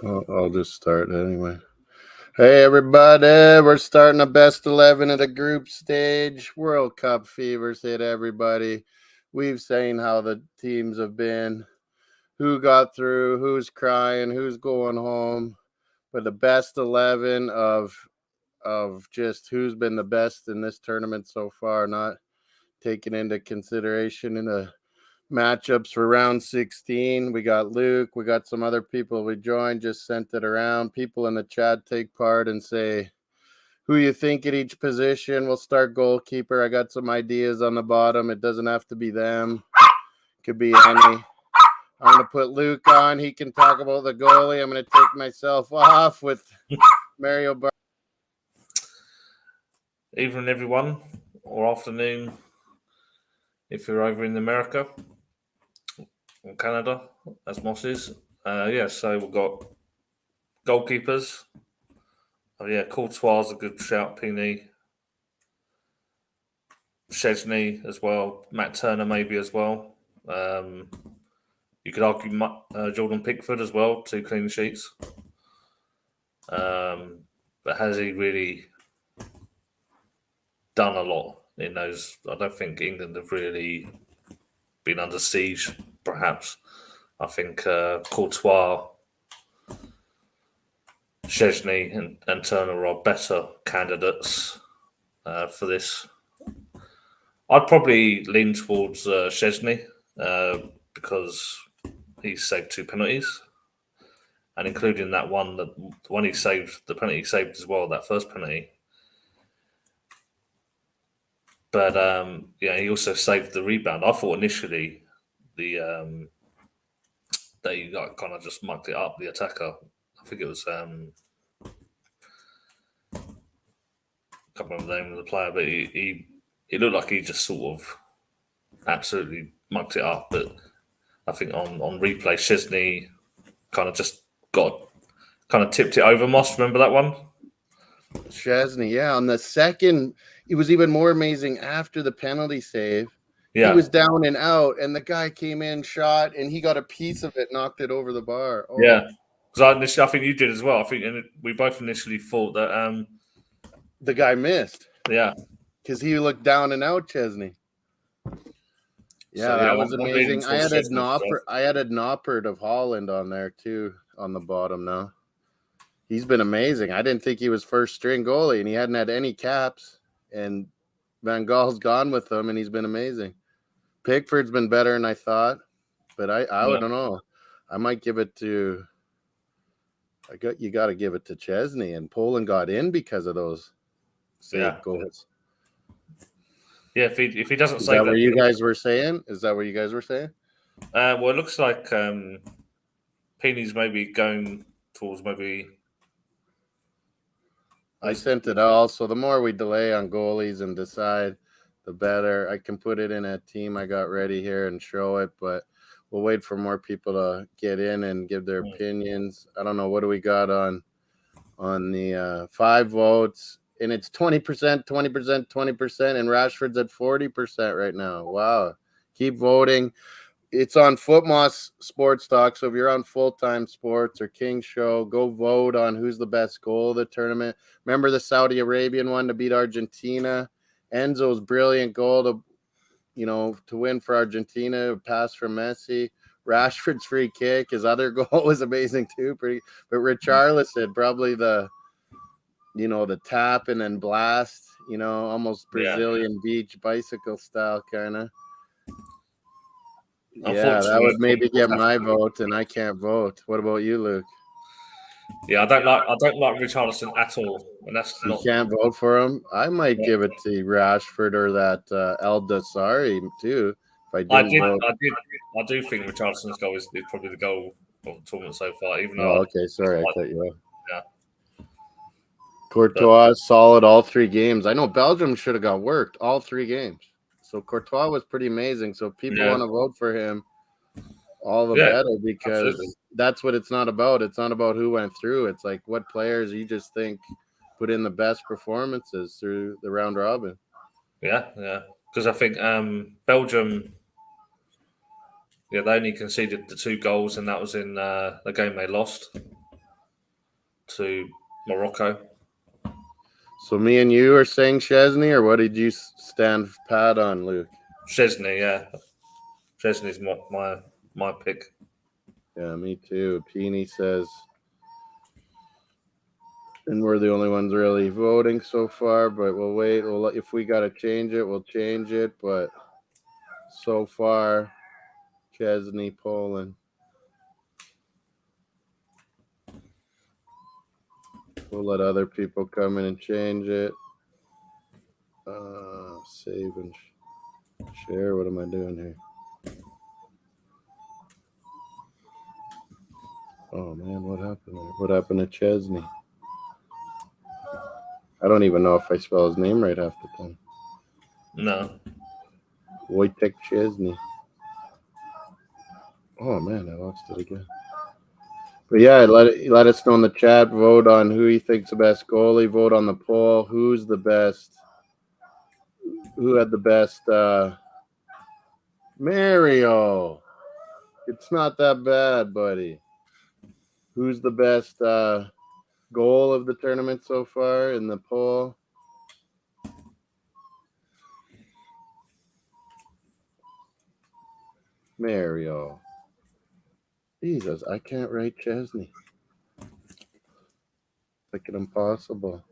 I'll just start anyway. Hey, everybody. We're starting a best 11 of the group stage. World Cup fever's hit everybody. We've seen how the teams have been, who got through, who's crying, who's going home. But the best 11 of just who's been the best in this tournament so far, not taken into consideration in the matchups for round 16. We got Luke, we got some other people we joined, just sent it around. People in the chat take part and say who you think at each position. We'll start goalkeeper. I got some ideas on the bottom. It doesn't have to be them. It could be any. I'm going to put Luke on. He can talk about the goalie. I'm going to take myself off with Mario Bar. Evening, everyone, or afternoon if you're over in America or Canada, as Moss is. So we've got goalkeepers. Courtois is a good shout. Pini, Chesney as well. Matt Turner maybe as well. You could argue Jordan Pickford as well, 2 clean sheets. But has he really done a lot in those? I don't think England have really been under siege, perhaps. I think Courtois, Chesney and Turner are better candidates for this. I'd probably lean towards Chesney because he saved 2 penalties, and including that one, the one he saved, the penalty he saved as well, that first penalty. But he also saved the rebound. I thought initially they kind of just mucked it up, the attacker. I think it was I can't remember the name of the player, but he looked like he just sort of absolutely mucked it up. But I think on replay, Chesney kind of just tipped it over. Moss, remember that one? Chesney, yeah. On the second, it was even more amazing after the penalty save. Yeah. He was down and out, and the guy came in, shot, and he got a piece of it, knocked it over the bar. Oh. Yeah, because I think you did as well. I think we both initially thought that the guy missed. Yeah, because he looked down and out, Chesney. Yeah, that was amazing. I had a Noppert of Holland on there too, on the bottom now. He's been amazing. I didn't think he was first string goalie, and he hadn't had any caps. And Van Gaal's gone with him, and he's been amazing. Pickford's been better than I thought, but I don't know. I might give it to. You got to give it to Chesney, and Poland got in because of those saved goals. Yeah, if he doesn't save that, what you guys were saying? Is that what you guys were saying? Well, it looks like Pini's maybe going towards maybe. I sent it all, so the more we delay on goalies and decide, the better. I can put it in a team I got ready here and show it, but we'll wait for more people to get in and give their opinions. I don't know, what do we got on the 5 votes? And it's 20%, 20%, 20%, and Rashford's at 40% right now. Wow. Keep voting. It's on Footmoss Sports Talk, so if you're on Full-Time Sports or King Show, go vote on who's the best goal of the tournament. Remember the Saudi Arabian one to beat Argentina? Enzo's brilliant goal to win for Argentina, a pass from Messi. Rashford's free kick, his other goal was amazing too. But Richarlison, probably the tap and then blast, almost Brazilian beach bicycle style kind of. Yeah, that would maybe get my vote, and I can't vote. What about you, Luke? Yeah, I don't like Richarlison at all, and that's you can't vote for him. I might give it to Rashford or that El Dasari too. I do think Richarlison's goal is probably the goal of the tournament so far. Even though okay, sorry, I cut you off. Yeah. Courtois solid all 3 games. I know Belgium should have got worked all 3 games. So Courtois was pretty amazing. So if people want to vote for him, all the better, because that's what it's not about. It's not about who went through. It's like what players you just think put in the best performances through the round robin. Yeah. Because I think Belgium, they only conceded the 2 goals, and that was in the game they lost. to Morocco. So me and you are saying Chesney, or what did you stand pat on, Luke? Chesney, yeah. Chesney's my pick. Yeah, me too. Peony says, and we're the only ones really voting so far, but we'll wait. If we got to change it, we'll change it. But so far, Chesney, Poland. We'll let other people come in and change it. Save and share. What am I doing here? Oh man, what happened there? What happened to Chesney? I don't even know if I spell his name right half the time. No. Wojtek Chesney. Oh man, I lost it again. But yeah, let us know in the chat. Vote on who you think's the best goalie. Vote on the poll. Who's the best? Who had the best? Mario. It's not that bad, buddy. Who's the best goal of the tournament so far in the poll? Mario. Jesus, I can't write Chesney. Like it impossible.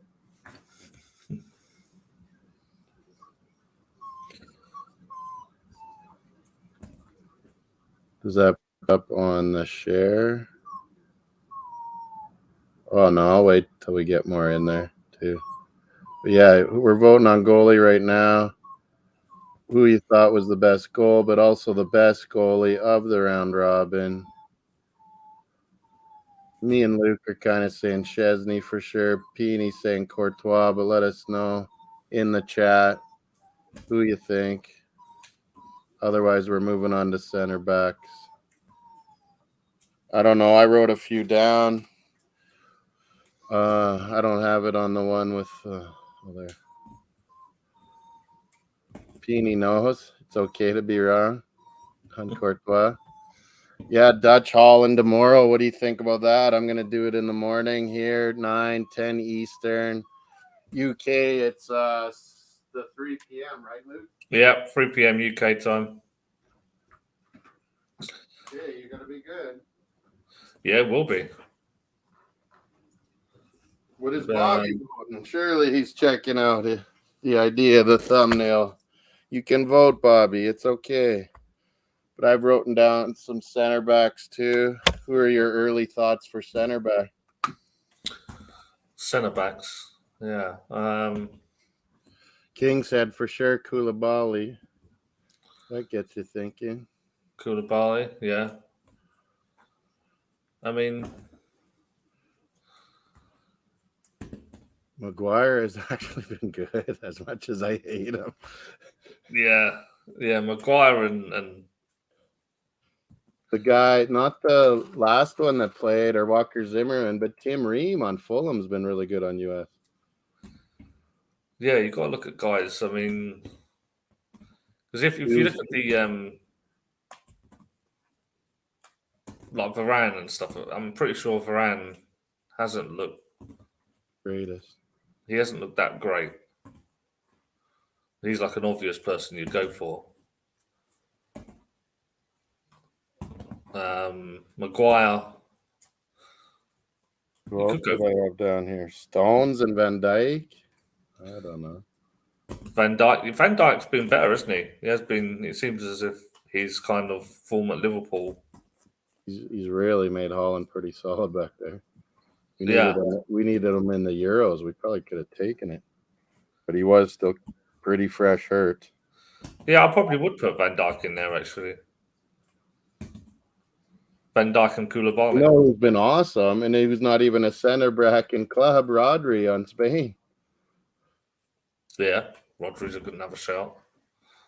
Does that up on the share? Oh no, I'll wait till we get more in there too. But yeah, we're voting on goalie right now. Who you thought was the best goal, but also the best goalie of the round robin. Me and Luke are kind of saying Chesney for sure. Peony saying Courtois, but let us know in the chat who you think. Otherwise, we're moving on to center backs. I don't know. I wrote a few down. I don't have it on the one with there. Peony knows it's okay to be wrong on Courtois. Yeah, Dutch Holland tomorrow. What do you think about that? I'm going to do it in the morning here, 9-10 Eastern. UK, it's the 3 p.m., right, Luke? Yeah, 3 p.m. UK time. Yeah, you're going to be good. Yeah, it will be. What is Bobby voting? Surely he's checking out the idea of the thumbnail. You can vote, Bobby. It's okay. But I've written down some center backs too. Who are your early thoughts for center back? Center backs. Yeah. King said for sure Koulibaly. That gets you thinking. Koulibaly, yeah. I mean, Maguire has actually been good as much as I hate him. yeah, Maguire and the guy, not the last one that played or Walker Zimmerman, but Tim Ream on Fulham's been really good on US. Yeah, you got to look at guys. I mean, because if you look at the like Varane and stuff, I'm pretty sure Varane hasn't looked greatest. He hasn't looked that great. He's like an obvious person you'd go for. Maguire. What else did I have down here? Stones and Van Dijk? I don't know. Van Dijk's been better, hasn't he? He has been. It seems as if he's kind of form at Liverpool. He's really made Holland pretty solid back there. We needed him in the Euros. We probably could have taken it, but he was still pretty fresh hurt. Yeah, I probably would put Van Dijk in there actually. Van Dijk and Koulibaly. No, he's been awesome, and he was not even a center back in club. Rodri on Spain. Yeah, Rodri's a good another shout.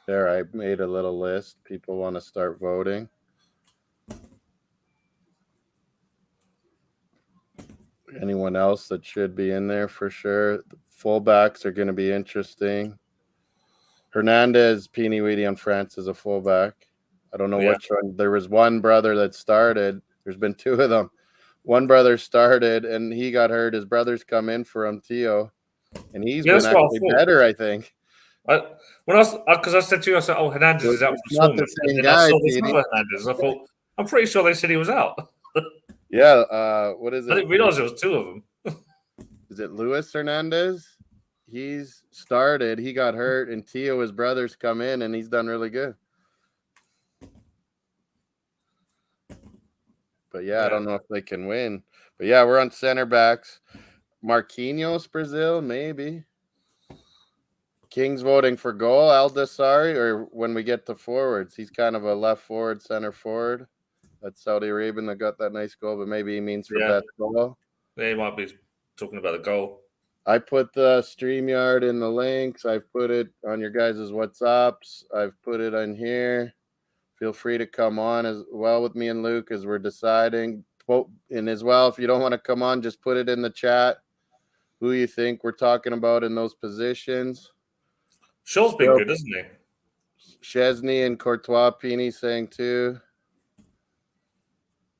There, I made a little list. People want to start voting. Anyone else that should be in there for sure? The fullbacks are going to be interesting. Hernandez, Pini Weedy on France is a fullback. I don't know which one. There was one brother that started. There's been two of them. one brother started and he got hurt. His brother's come in for him, Tio, and he's Yeah, been that's what I actually thought. better, I think. Because I said to you, I said, "Oh, Hernandez is out for It's the not the tournament," and same then I guy, saw this Petey. other Hernandez. I thought, I'm pretty sure they said he was out. Yeah, what is I it? didn't realize there was two of them. Is it Luis Hernandez? He's started. He got hurt, and Tio, his brother's come in, and he's done really good. But yeah, I don't know if they can win. But yeah, we're on center backs. Marquinhos, Brazil, maybe. King's voting for goal, Aldasari, or when we get to forwards, he's kind of a left forward, center forward. That's Saudi Arabian that got that nice goal, but maybe he means for best goal. They might be talking about the goal. I put the StreamYard in the links. I've put it on your guys' WhatsApps. I've put it on here. Feel free to come on as well with me and Luke as we're deciding. And as well, if you don't want to come on, just put it in the chat who you think we're talking about in those positions. Shaw's been good, hasn't he? Chesney and Courtois, Pini saying too.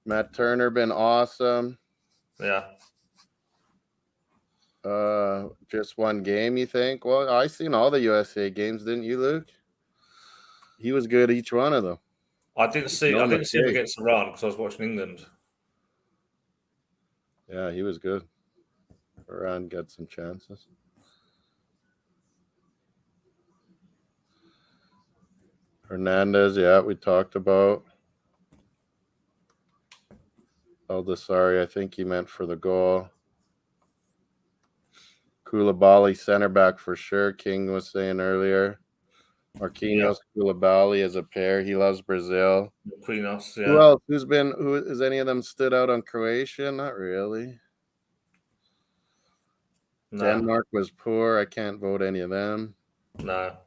Matt Turner been awesome. Yeah. Just one game, you think? Well, I seen all the USA games, didn't you, Luke? He was good each one of them. I didn't see him against Iran because I was watching England. Yeah, he was good. Iran got some chances. Hernandez, yeah, we talked about. Aldasari, I think he meant for the goal. Koulibaly, center back for sure. King was saying earlier. Marquinhos, Koulibaly as a pair. He loves Brazil. Marquinhos, yeah. Who else? Who has any of them stood out on Croatia? Not really. No. Denmark was poor. I can't vote any of them. No.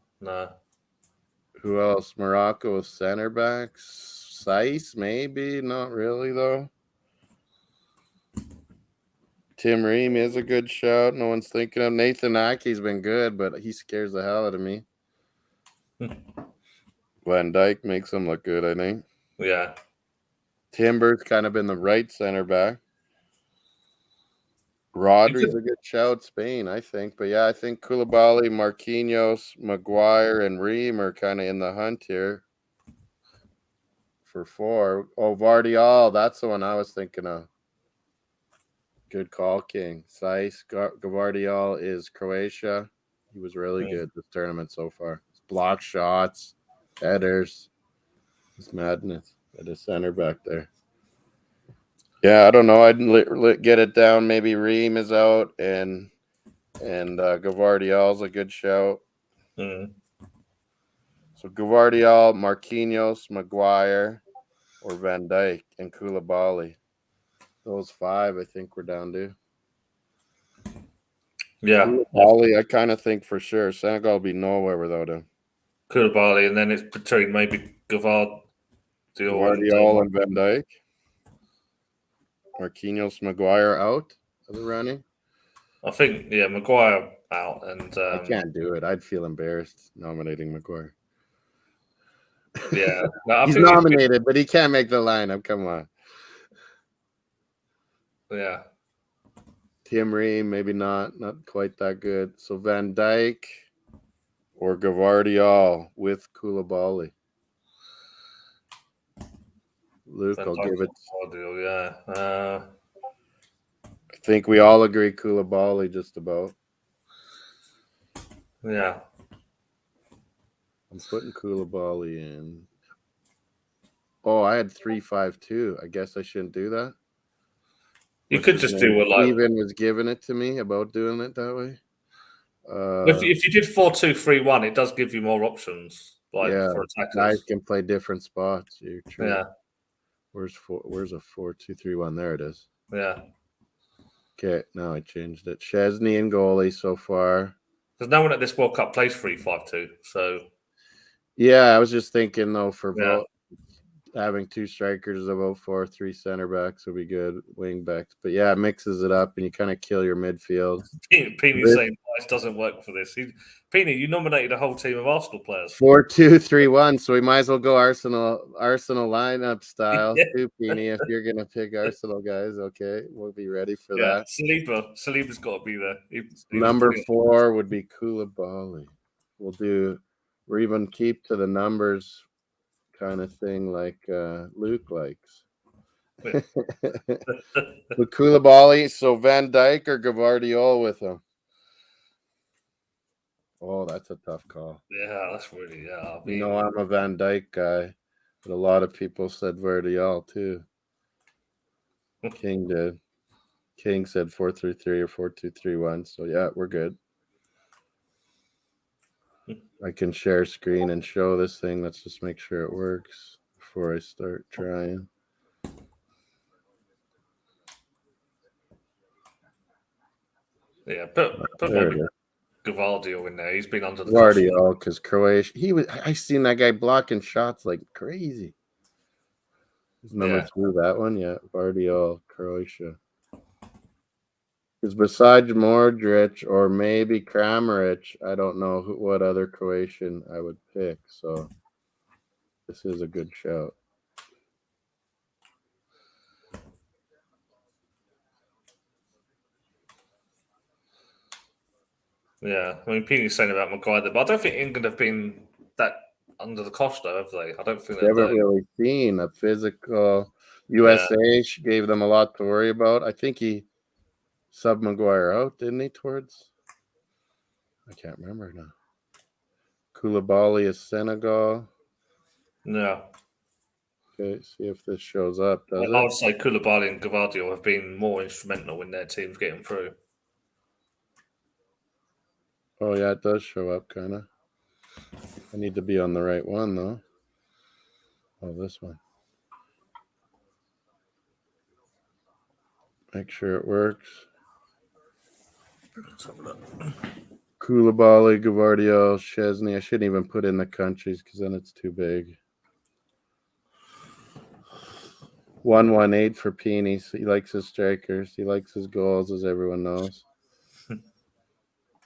Who else? Morocco with center backs. Saiss, maybe. Not really, though. Tim Ream is a good shout. No one's thinking of. Nathan Ake's been good, but he scares the hell out of me. Van Dijk makes him look good, I think. Yeah. Timber's kind of been the right center back. Rodri's a good shout, Spain, I think. But yeah, I think Koulibaly, Marquinhos, Maguire, and Ream are kind of in the hunt here for 4. Oh, Vardial, that's the one I was thinking of. Good call, King. Saiss Gvardiol is Croatia. He was really good this tournament so far. Block shots, headers. It's madness at a center back there. Yeah, I don't know. I'd get it down. Maybe Ream is out and Gvardiol's a good shout. Mm. So Gvardiol, Marquinhos, Maguire, or Van Dijk and Koulibaly. Those 5, I think we're down to. Yeah. Koulibaly, I kind of think for sure. Senegal will be nowhere without him. Koulibaly, and then it's between maybe Gvardiol and Van Dijk. Marquinhos, Maguire out of the running. I think, Maguire out. And I can't do it. I'd feel embarrassed nominating Maguire. Yeah. He's nominated, but he can't make the lineup. Come on. Yeah. Tim Ream, maybe not quite that good. So Van Dijk or Gvardiol with Koulibaly. Luke, I'll give it. Yeah. I think we all agree Koulibaly just about. Yeah. I'm putting Koulibaly in. Oh, I had 3-5-2. I guess I shouldn't do that. You could just do what Steven was giving it to me about doing it that way. If you did 4-2-3-1, it does give you more options. For attackers. Guys can play different spots. You're true. Yeah. Where's a 4-2-3-1? There it is. Yeah. Okay, now I changed it. Chesney and goalie so far. There's no one at this World Cup plays 3-5-2, so. Yeah, I was just thinking though having 2 strikers about 4-3 center backs would be good, wing backs. But yeah, it mixes it up and you kind of kill your midfield. Peeny's saying This doesn't work for this. Peony, you nominated a whole team of Arsenal players. 4-2-3-1. So we might as well go Arsenal lineup style Yeah. too, Peony. If you're gonna pick Arsenal guys, okay, we'll be ready for Yeah, that. Saliba's got to be there. Number 4 would be Koulibaly. We're even keep to the numbers kind of thing like Luke likes. Yeah. With Koulibaly, so Van Dijk or Gvardiol with him? Oh, that's a tough call. Yeah, that's really I'm a Van Dijk guy, but a lot of people said Gvardiol too. King did. King said 4-3-3 or 4-2-3-1. So yeah, we're good. I can share screen and show this thing. Let's just make sure it works before I start trying. Yeah, put maybe Gvardiol in there. He's been under the Gvardiol because Croatia. I seen that guy blocking shots like crazy. Is number 2 that one? Yeah, Gvardiol, Croatia. Because besides Modric or maybe Kramaric, I don't know what other Croatian I would pick. So this is a good shout. Yeah, I mean, Pete's saying about Maguire, but I don't think England have been that under the cosh, though, have they? I don't think they haven't really seen a physical. USA gave them a lot to worry about. I think he subbed Maguire out, didn't he? I can't remember now. Koulibaly is Senegal. Yeah. Okay, see if this shows up. Does it? I would say Koulibaly and Gvardiol have been more instrumental in their teams getting through. Oh yeah, it does show up, kind of. I need to be on the right one though. Oh, this one. Make sure it works. Let's have a look. Koulibaly, Gvardiol, Szczesny. I shouldn't even put in the countries because then it's too big. 118 for Peony. So he likes his strikers. He likes his goals, as everyone knows.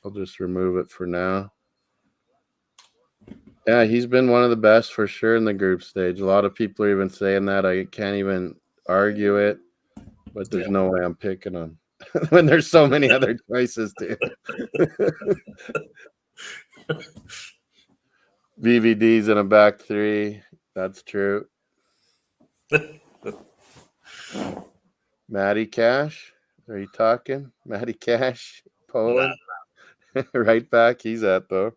I'll just remove it for now. Yeah, he's been one of the best for sure in the group stage. A lot of people are even saying that. I can't even argue it, but there's no way I'm picking him when there's so many other choices too. VVD's in a back 3. That's true. Matty Cash, are you talking? Matty Cash, Poland, right back. He's at though.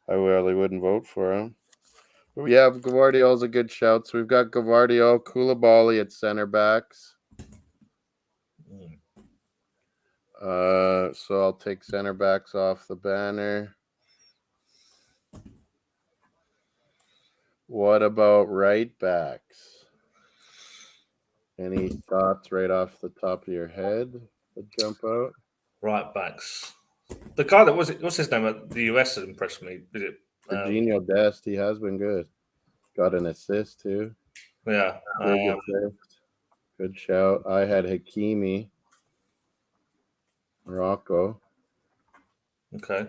I really wouldn't vote for him. But yeah, Gvardiol's a good shout. So we've got Gvardiol, Koulibaly at center backs. So I'll take center backs off the banner. What about right backs? Any thoughts right off the top of your head that jump out? Right backs. The guy that what's his name at the US has impressed me. Is it Serginho Dest? He has been good. Got an assist too. Yeah. Good shout. I had Hakimi, Morocco. Okay.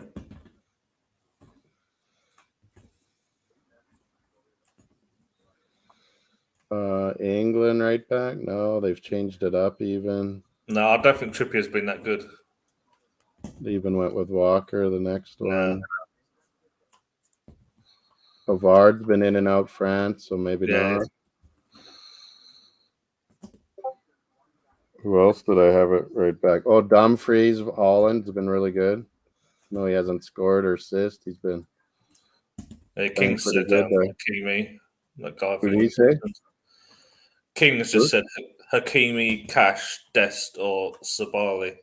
England right back? No, they've changed it up even. No, I don't think Trippier's been that good. They even went with Walker, the next one. Pavard's been in and out France, so maybe not. Who else did I have it right back? Oh, Dumfries of Holland's been really good. No, he hasn't scored or assist. He's been King said Hakimi. That guy. What did he say? King has just said Hakimi, Cash, Dest, or Sabali.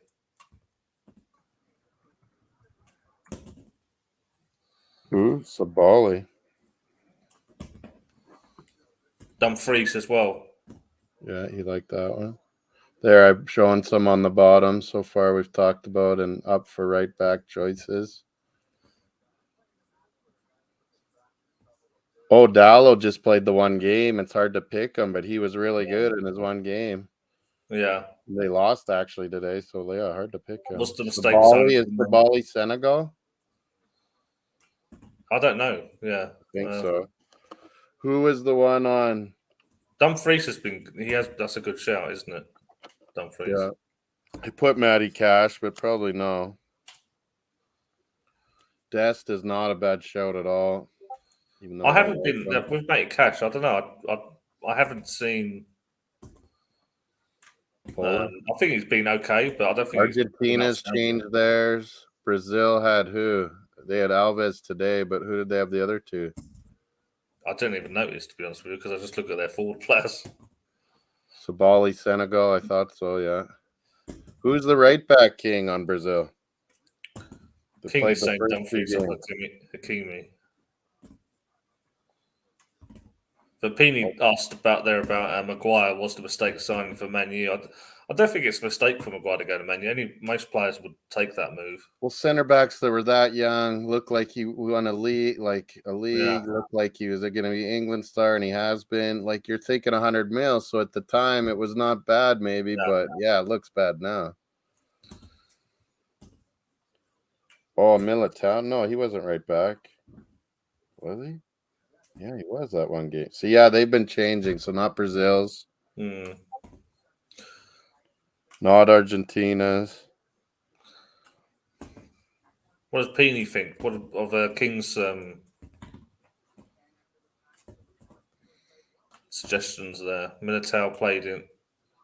Who? Sabali. Dumfries as well. Yeah, he liked that one. There, I'm showing some on the bottom so far we've talked about and up for right back choices. Oh, Dallo just played the one game. It's hard to pick him, but he was really good in his one game. Yeah. They lost actually today, so yeah, hard to pick him. What's the mistake zone? Is Sabali Senegal? I don't know. Yeah. I think so. Who was the one on? Dumfries has been. That's a good shout, isn't it? Dumfries. Yeah, I put Matty Cash, but probably no. Dest is not a bad shout at all. Even though I I don't haven't like been him. with Matty Cash. I don't know. I haven't seen. I think he's been okay, but I don't think Argentina's he's been changed theirs. Brazil had who? They had Alves today, but who did they have the other two? I didn't even notice, to be honest with you, because I just look at their forward players. Sabali, Senegal. I thought so. Yeah. Who's the right back king on Brazil? They King played is the saying first two Dumfries or games. Hakimi. But Pini asked about Maguire was the mistake signing for Man U. I don't think it's a mistake for Maguire to go to Man U. Most players would take that move. Well, center backs that were that young looked like he won a league, Yeah. looked like he was going to be England star, and he has been. Like you're thinking 100 mil, so at the time it was not bad, maybe, but yeah, it looks bad now. Oh, Militao? No, he wasn't right back. Was he? Yeah, he was that one game. So yeah, they've been changing. So not Brazil's, not Argentina's. What does Pini think? What of King's suggestions there? Militao played in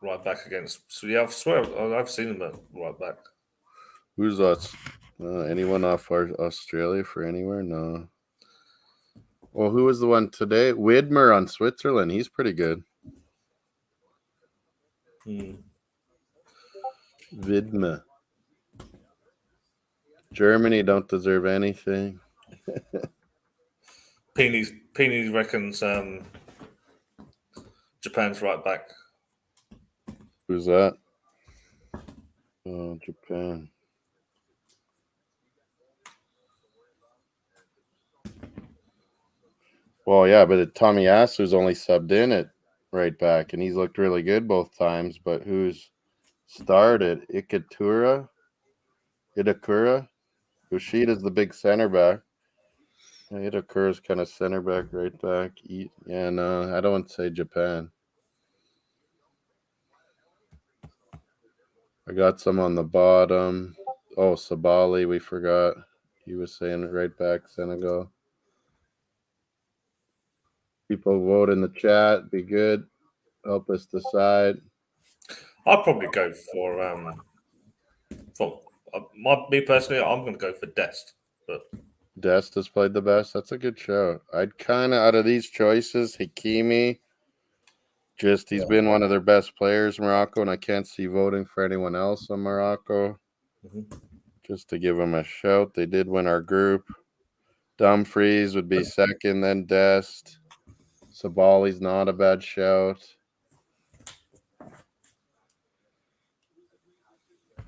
right back against. So yeah, I swear I've seen him at right back. Who's us? Anyone off Australia for anywhere? No. Well, who was the one today? Widmer on Switzerland. He's pretty good. Widmer. Germany don't deserve anything. Pini reckons Japan's right back. Who's that? Oh, Japan. Well, yeah, but Tomiyasu's only subbed in at right back, and he's looked really good both times. But who's started? Itakura? Yoshida's the big center back. Itakura's kind of center back, right back. Yeah, no, I don't want to say Japan. I got some on the bottom. Oh, Sabali, we forgot. He was saying right back, Senegal. People vote in the chat. Be good. Help us decide. I'd probably go for me personally. I'm going to go for Dest. But Dest has played the best. That's a good show. I'd kind of, out of these choices, Hakimi. He's been one of their best players, Morocco, and I can't see voting for anyone else on Morocco. Just to give them a shout. They did win our group. Dumfries would be second, then Dest. Sabali's not a bad shout.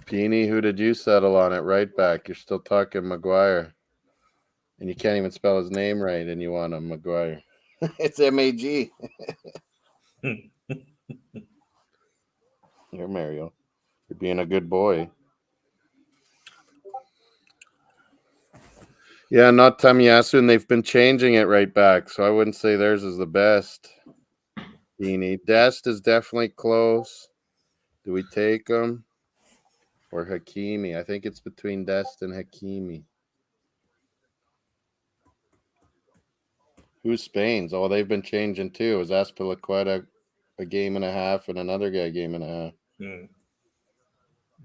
Peony, who did you settle on at right back? You're still talking Maguire. And you can't even spell his name right, and you want him, Maguire. It's M-A-G. Here, Mario. You're being a good boy. Yeah, not Tamiyasu, and they've been changing it right back, so I wouldn't say theirs is the best. Beanie. Dest is definitely close. Do we take him? Or Hakimi? I think it's between Dest and Hakimi. Who's Spain's? Oh, they've been changing too. Is Azpilicueta a game and a half and another guy a game and a half?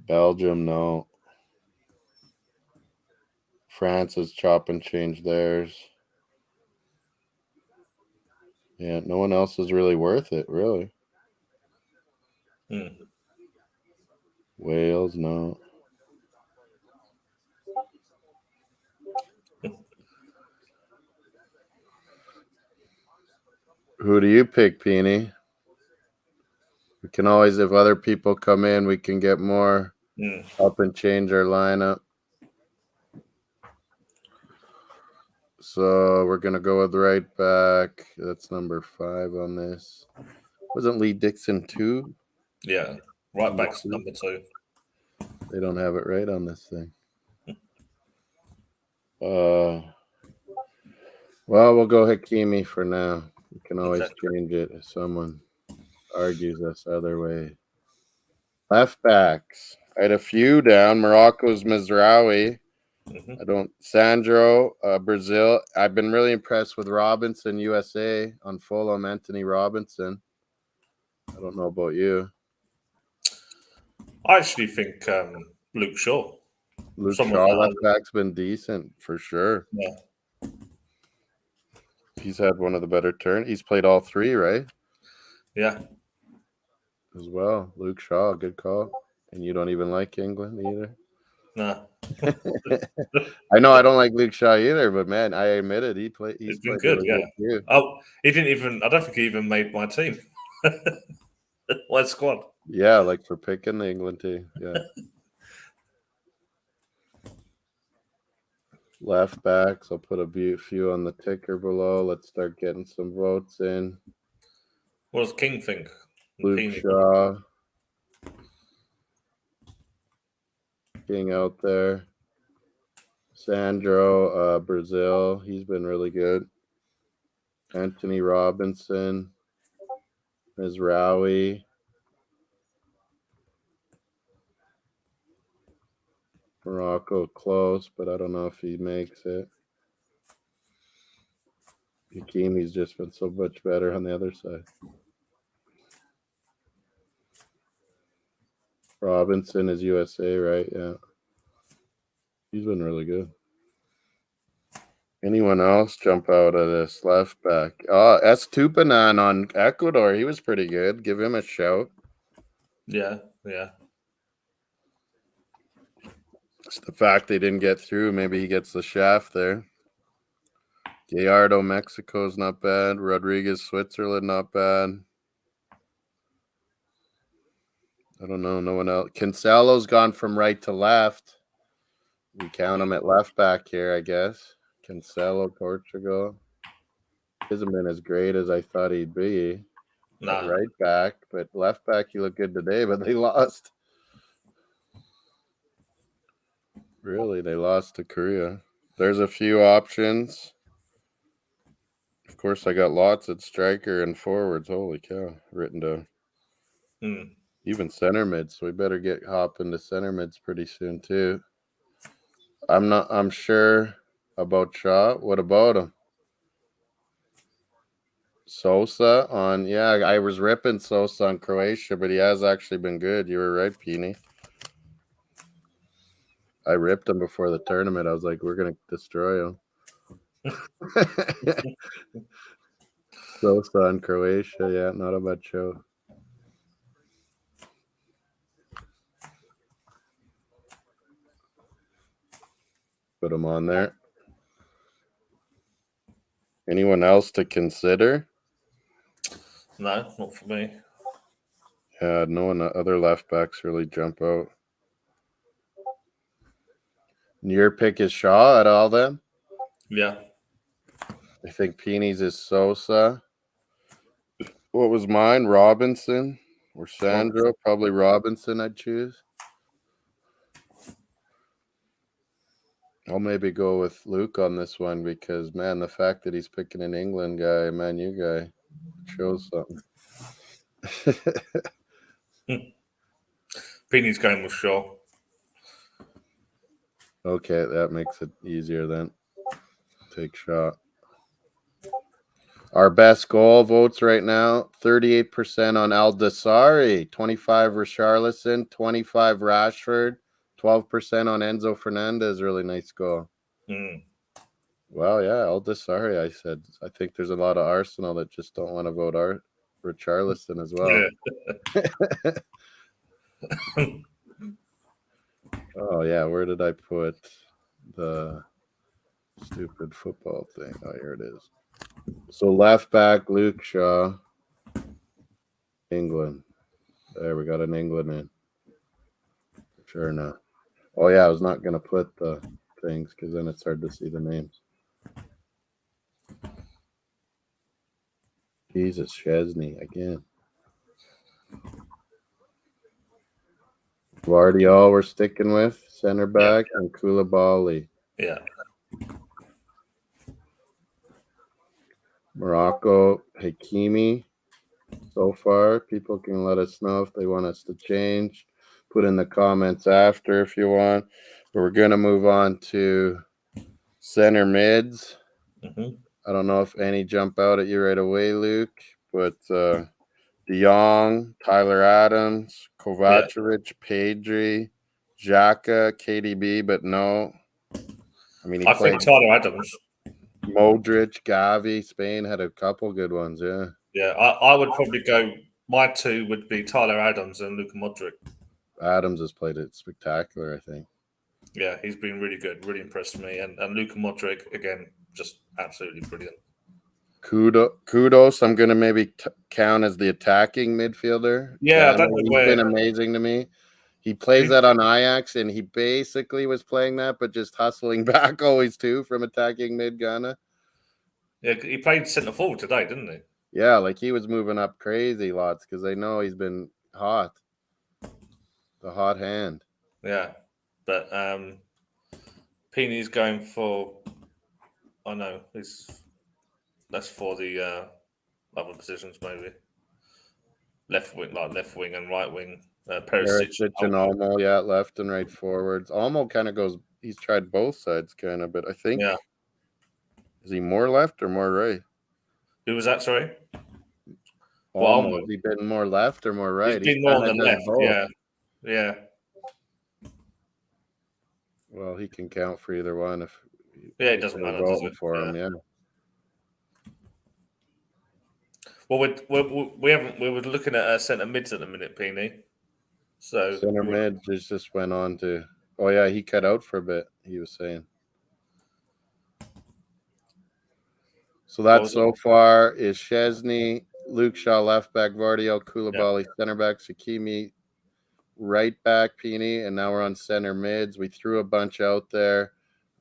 Belgium, no. France has chop and change theirs. Yeah, no one else is really worth it, really. Wales, no. Who do you pick, Peony? We can always, if other people come in, we can get more up and change our lineup. So we're going to go with right back. That's number 5 on this. Wasn't Lee Dixon 2? Yeah. Right back's number 2. They don't have it right on this thing. Well, we'll go Hakimi for now. We can always change it if someone argues us other way. Left backs. I had a few down. Morocco's Mizraoui. Sandro, Brazil. I've been really impressed with Robinson, USA on Fulham. Anthony Robinson. I don't know about you. I actually think Luke Shaw. Luke Shaw left back's been decent for sure. Yeah. He's had one of the better turns. He's played all 3, right? Yeah. As well. Luke Shaw, good call. And you don't even like England either? No. I know I don't like Luke Shaw either, but man, I admit it. He's been played good, really yeah. good too. Oh, he didn't even. I don't think he even made my team. My squad. Yeah, like for picking the England team. Yeah. Left backs. I'll put a few on the ticker below. Let's start getting some votes in. What does King think? Luke Shaw. King out there. Sandro, Brazil. He's been really good. Anthony Robinson. Mizraoui. Morocco close, but I don't know if he makes it. Hakimi's just been so much better on the other side. Robinson is USA, right? Yeah. He's been really good. Anyone else jump out of this left back? Estupinan on Ecuador. He was pretty good. Give him a shout. Yeah. It's the fact they didn't get through. Maybe he gets the shaft there. Gallardo, Mexico's not bad. Rodriguez, Switzerland, not bad. I don't know. No one else. Cancelo's gone from right to left. We count him at left back here, I guess. Cancelo, Portugal. Hasn't been as great as I thought he'd be. At right back, but left back he looked good today, but they lost. Really, they lost to Korea. There's a few options. Of course, I got lots at striker and forwards. Holy cow, written down. Even center mids, so we better hop into center mids pretty soon too. I'm sure about Shaw. What about him? Sosa on, I was ripping Sosa on Croatia, but he has actually been good. You were right, Peony. I ripped him before the tournament. I was like, we're going to destroy him. Sosa on Croatia, yeah, not a bad show. Put him on there. Anyone else to consider? No, not for me. Yeah, no one other left backs really jump out. Your pick is Shaw at all then? Yeah. I think Peeny's is Sosa. What was mine? Robinson or Sandro? Probably Robinson I'd choose. I'll maybe go with Luke on this one because, man, the fact that he's picking an England guy, Man U guy, shows something. Peeny's going with Shaw. Okay, that makes it easier then. Take Shaw. Our best goal votes right now, 38% on Aldasari, 25 Richarlison, 25 Rashford, 12% on Enzo Fernandez. Really nice goal. Well, yeah, Aldasari, I said. I think there's a lot of Arsenal that just don't want to vote Richarlison as well. Yeah. Oh, yeah, where did I put the stupid football thing? Oh, here it is. So left back, Luke Shaw, England. There, we got an England in. Sure enough. Oh, yeah, I was not going to put the things because then it's hard to see the names. Jesus, Chesney again. Guardiola we're sticking with, center back, and Koulibaly. Yeah. Morocco, Hakimi. So far, people can let us know if they want us to change. Put in the comments after if you want. But we're going to move on to center mids. Mm-hmm. I don't know if any jump out at you right away, Luke, but De Jong, Tyler Adams, Kovacevic, Pedri, Xhaka, KDB, but no. I mean, he I played think Tyler Adams. Modric, Gavi. Spain had a couple good ones, yeah. Yeah, I would probably go. My two would be Tyler Adams and Luka Modric. Adams has played it spectacular, I think. Yeah, he's been really good, really impressed me. And Luka Modric, again, just absolutely brilliant. Kudos. I'm going to maybe count as the attacking midfielder. Yeah, I don't know he's where. been amazing to me. He plays that on Ajax, and he basically was playing that, but just hustling back always too from attacking mid Ghana. Yeah, he played centre forward today, didn't he? Yeah, like he was moving up crazy lots because they know he's been hot. The hot hand. Yeah, but Peeny's going for. I know that's for the other positions maybe. Left wing and right wing. Perisic. Perisic and Olmo, yeah, left and right forwards. Olmo kind of goes. He's tried both sides, kind of, but I think is he more left or more right? Who was that? Sorry. Olmo, has he been more left or more right? He's been more on the left. Both. Yeah. Well, he can count for either one if. Yeah, it doesn't matter. Does for him, yeah. Well, we were looking at centre mids at the minute, Peeny. So center mid just went on to. Oh yeah, he cut out for a bit. He was saying. So that so far is Chesney, Luke Shaw left back, Vardio, Koulibaly center back, Sakimi right back, Peeny, and now we're on center mids. We threw a bunch out there.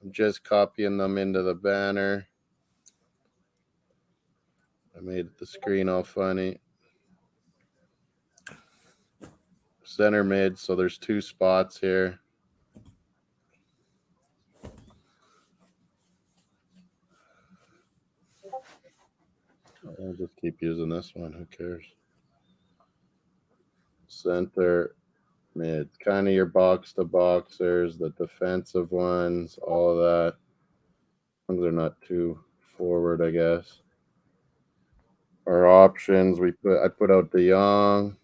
I'm just copying them into the banner. I made the screen all funny. Center mid, so there's 2 spots here. I'll just keep using this one. Who cares? Center mid, kind of your box to boxers, the defensive ones, all of that. They're not too forward, I guess. Our options, I put out De Jong,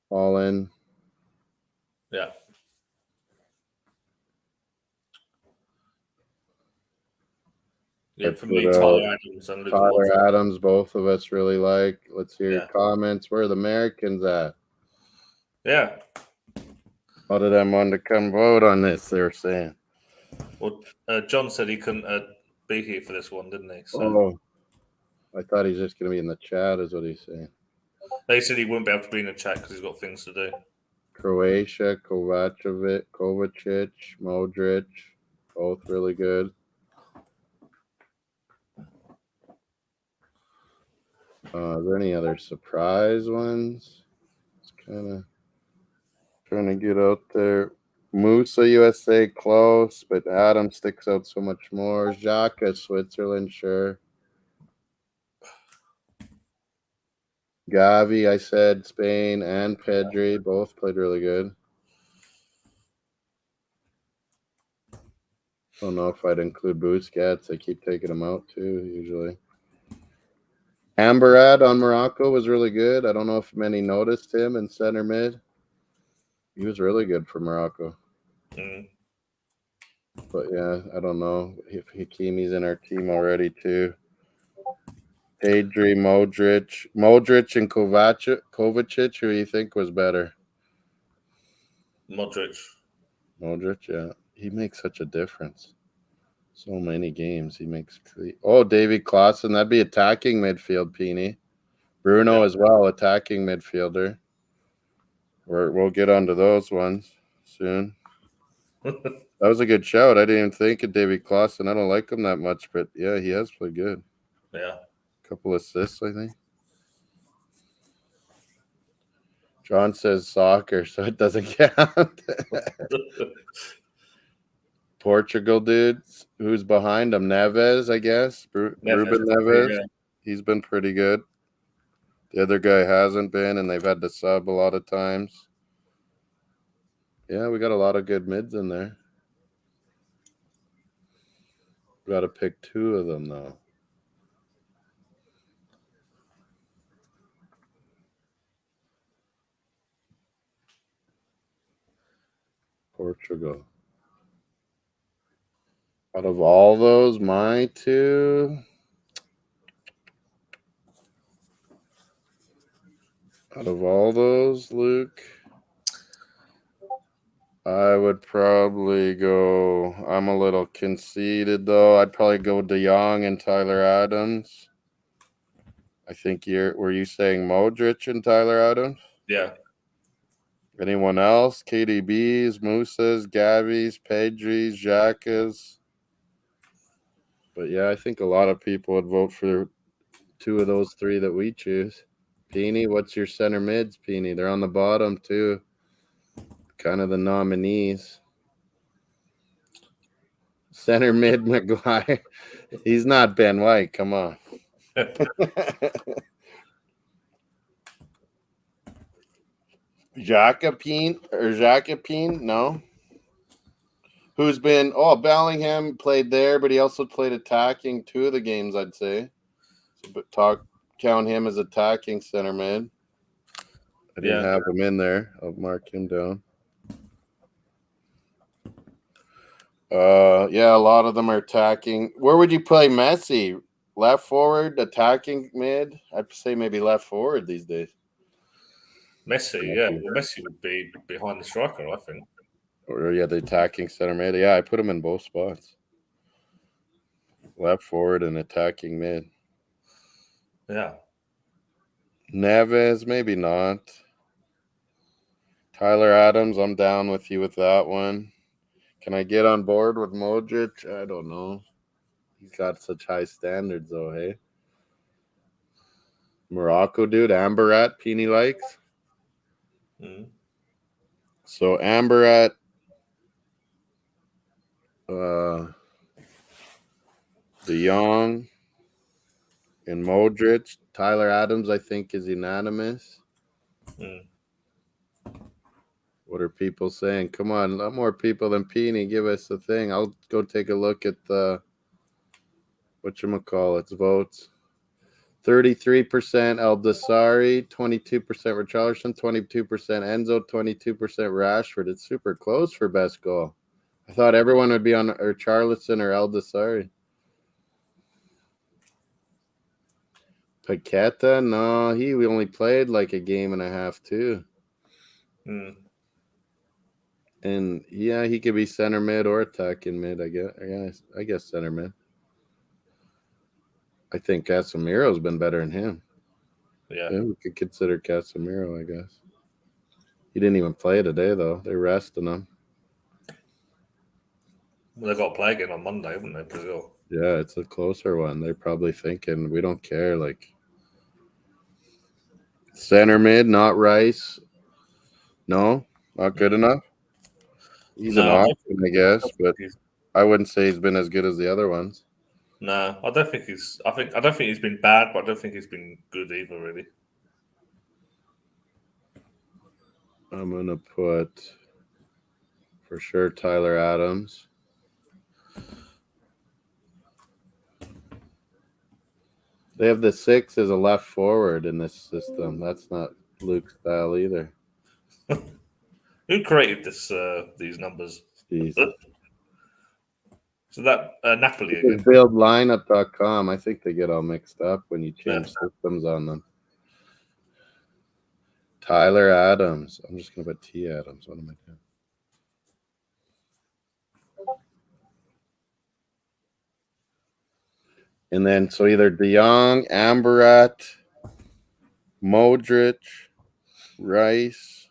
all in. Yeah. Yeah, for me, Tyler Adams and Luka Modric. Tyler Adams, both of us really like. Let's hear your comments. Where are the Americans at? Yeah. How did them want to come vote on this? They were saying. Well, John said he couldn't be here for this one, didn't he? So, I thought he's just going to be in the chat, is what he's saying. They said he wouldn't be able to be in the chat because he's got things to do. Croatia, Kovacevic, Modric, both really good. Are there any other surprise ones? It's kind of trying to get out there. Musa, USA, close, but Adam sticks out so much more. Xhaka, Switzerland, sure. Gavi, I said, Spain, and Pedri, both played really good. Don't know if I'd include Busquets. I keep taking him out too, usually. Amberad on Morocco was really good. I don't know if many noticed him in center mid. He was really good for Morocco. But yeah, I don't know if Hakimi's in our team already too. Pedri, Modric and Kovacic, who do you think was better? Modric, yeah. He makes such a difference. So many games he makes. Oh, David Klaassen, that'd be attacking midfield, Peeny. Bruno as well, attacking midfielder. We'll get onto those ones soon. That was a good shout. I didn't even think of David Klaassen. I don't like him that much, but yeah, he has played good. Yeah. A couple assists, I think. John says soccer, so it doesn't count. Portugal dudes. Who's behind him? Neves, I guess. Ruben Neves. Yeah. He's been pretty good. The other guy hasn't been, and they've had to sub a lot of times. Yeah, we got a lot of good mids in there. We got to pick 2 of them, though. Portugal. Out of all those, my 2. Out of all those, Luke, I would probably go. I'm a little conceited, though. I'd probably go De Jong and Tyler Adams. I think were you saying Modric and Tyler Adams? Yeah. Anyone else? KDBs, Musas, Gavis, Pedris, Xhakas. But yeah, I think a lot of people would vote for 2 of those 3 that we choose. Peeny, what's your center mids, Peeny? They're on the bottom, too. Kind of the nominees. Center mid, Maguire. He's not Ben White. Come on. Jacopine? No. Who's been? Oh, Bellingham played there, but he also played attacking 2 of the games, I'd say. So, but count him as attacking center mid. I didn't have him in there. I'll mark him down. Yeah, a lot of them are attacking. Where would you play Messi? Left forward, attacking mid? I'd say maybe left forward these days. Messi, yeah. Well, Messi would be behind the striker, I think. Or yeah, the attacking center mid. Yeah, I put him in both spots. Left forward and attacking mid. Yeah. Neves, maybe not. Tyler Adams, I'm down with you with that one. Can I get on board with Modric? I don't know. He's got such high standards, though, hey? Morocco dude, Amberat, Peeny likes. Mm. So Amberat, De Jong, and Modric. Tyler Adams, I think, is unanimous. Mm. What are people saying? Come on, a lot more people than Peeny. Give us the thing. I'll go take a look at the whatchamacallit's votes. 33% El Dasari, 22% Richarlison, 22% Enzo, 22% Rashford. It's super close for best goal. I thought everyone would be on Richarlison or El Dasari. Paqueta, no, we only played like a game and a half too. Mm. And yeah, he could be center mid or attacking mid. I guess center mid. I think Casemiro's been better than him. Yeah, we could consider Casemiro, I guess. He didn't even play today, though. They're resting him. Well, they've got to play again on Monday, haven't they, Brazil? Yeah, it's a closer one. They're probably thinking, we don't care. Like, center mid, not Rice. No, not good enough. He's an option, I guess, but I wouldn't say he's been as good as the other ones. No, I don't think he's. I don't think he's been bad, but I don't think he's been good either. Really. I'm gonna put for sure Tyler Adams. They have the 6 as a left forward in this system. That's not Luke's style either. Who created these numbers? Jesus. So that Napoli again. Buildlineup.com. I think they get all mixed up when you change systems on them. Tyler Adams. I'm just going to put T Adams. What am I doing? And then, so either De Jong, Amberat, Modric, Rice.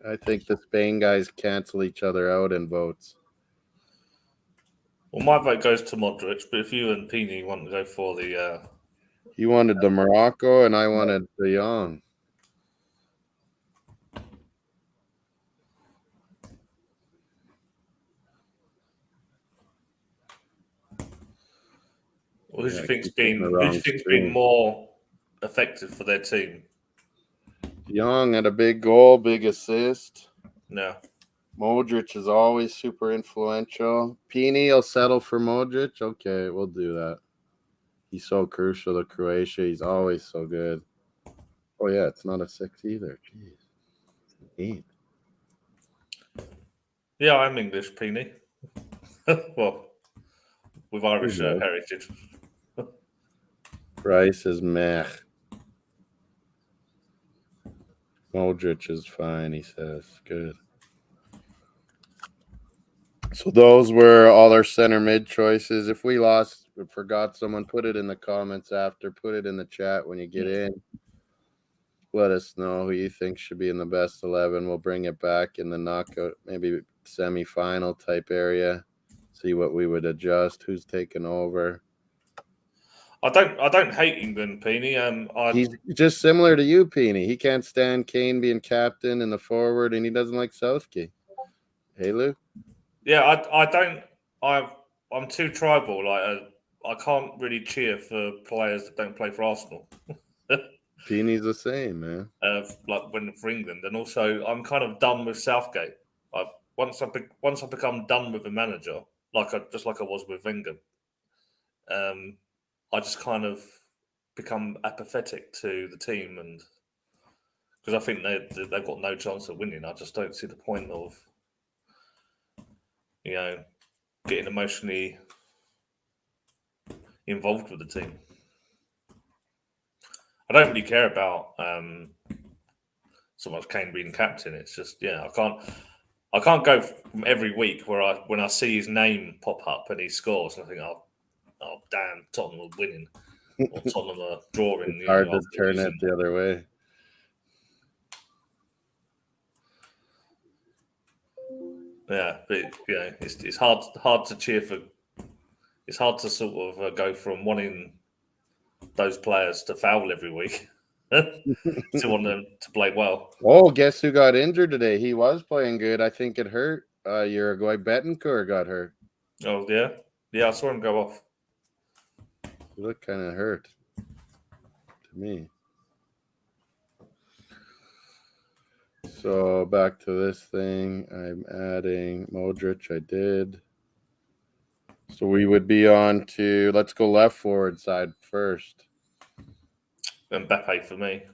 I think the Spain guys cancel each other out in votes. Well, my vote goes to Modric, but if you and Peeny want to go for the... He wanted the Morocco, and I wanted De Jong. Who do Yeah, you I think's keep hitting the wrong been screen. more effective for their team? Young had a big goal, big assist. No. Modric is always super influential. Pini will settle for Modric. Okay, we'll do that. He's so crucial to Croatia. He's always so good. Oh, yeah, it's not a 6 either. Jeez. 8. Yeah, I'm English, Peony. Well, with Irish Yeah. heritage. Rice is meh. Modric is fine, he says. Good. So those were all our center mid choices. If we lost, forgot someone, put it in the comments after. Put it in the chat when you get in. Let us know who you think should be in the best 11. We'll bring it back in the knockout, maybe semi-final type area. See what we would adjust. Who's taking over? I don't hate England, Peony. He's just similar to you, Peony. He can't stand Kane being captain and the forward, and he doesn't like Southgate. Hey, Lou? Yeah, I don't. I'm too tribal. Like I can't really cheer for players that don't play for Arsenal. Peeny's the same, man. Like when for England, and also I'm kind of done with Southgate. I once I become done with a manager, just like I was with Wenger, I just kind of become apathetic to the team, and because I think they've got no chance of winning, I just don't see the point of getting emotionally involved with the team. I don't really care about so much Kane being captain. It's just I can't go from every week when I see his name pop up and he scores and I think oh damn, Tottenham are winning or Tottenham are drawing. It's hard to after turn losing. it the other way. Yeah, but it's hard to cheer for. It's hard to sort of go from wanting those players to foul every week to want them to play well. Oh, guess who got injured today? He was playing good. I think it hurt Uruguay. Betancourt got hurt. Oh yeah, I saw him go off. He looked kind of hurt to me. So back to this thing. I'm adding Modric. I did. So we would be on to, let's go left forward side first. Mbappe for me.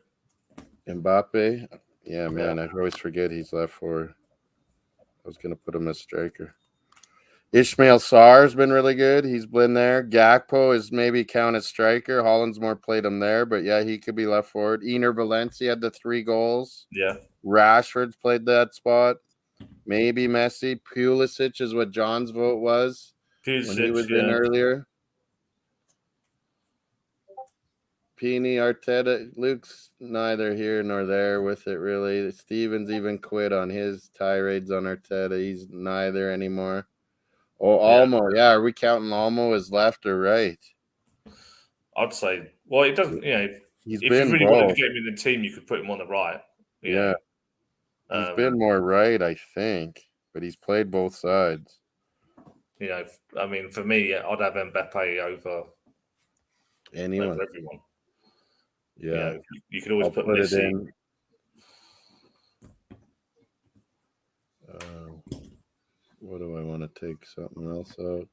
Mbappe. Yeah, man. I always forget he's left forward. I was going to put him as striker. Ishmael Sarr's been really good. He's been there. Gakpo is maybe counted striker. Holland's more played him there, but yeah, he could be left forward. Ener Valencia had the 3 goals. Yeah. Rashford's played that spot. Maybe Messi. Pulisic is what John's vote was when he was in earlier. Pini, Arteta, Luke's neither here nor there with it, really. Stevens even quit on his tirades on Arteta. He's neither anymore. Oh, Olmo. Yeah, are we counting Olmo as left or right? I'd say, well, it doesn't, He's if been you really both. wanted to get him in the team, you could put him on the right. Yeah. He's been more right, I think, but he's played both sides. I mean, for me, I'd have Mbappe over anyone. Over everyone. Yeah. You could always I'll put put Messi. it in. What do I want to take something else out?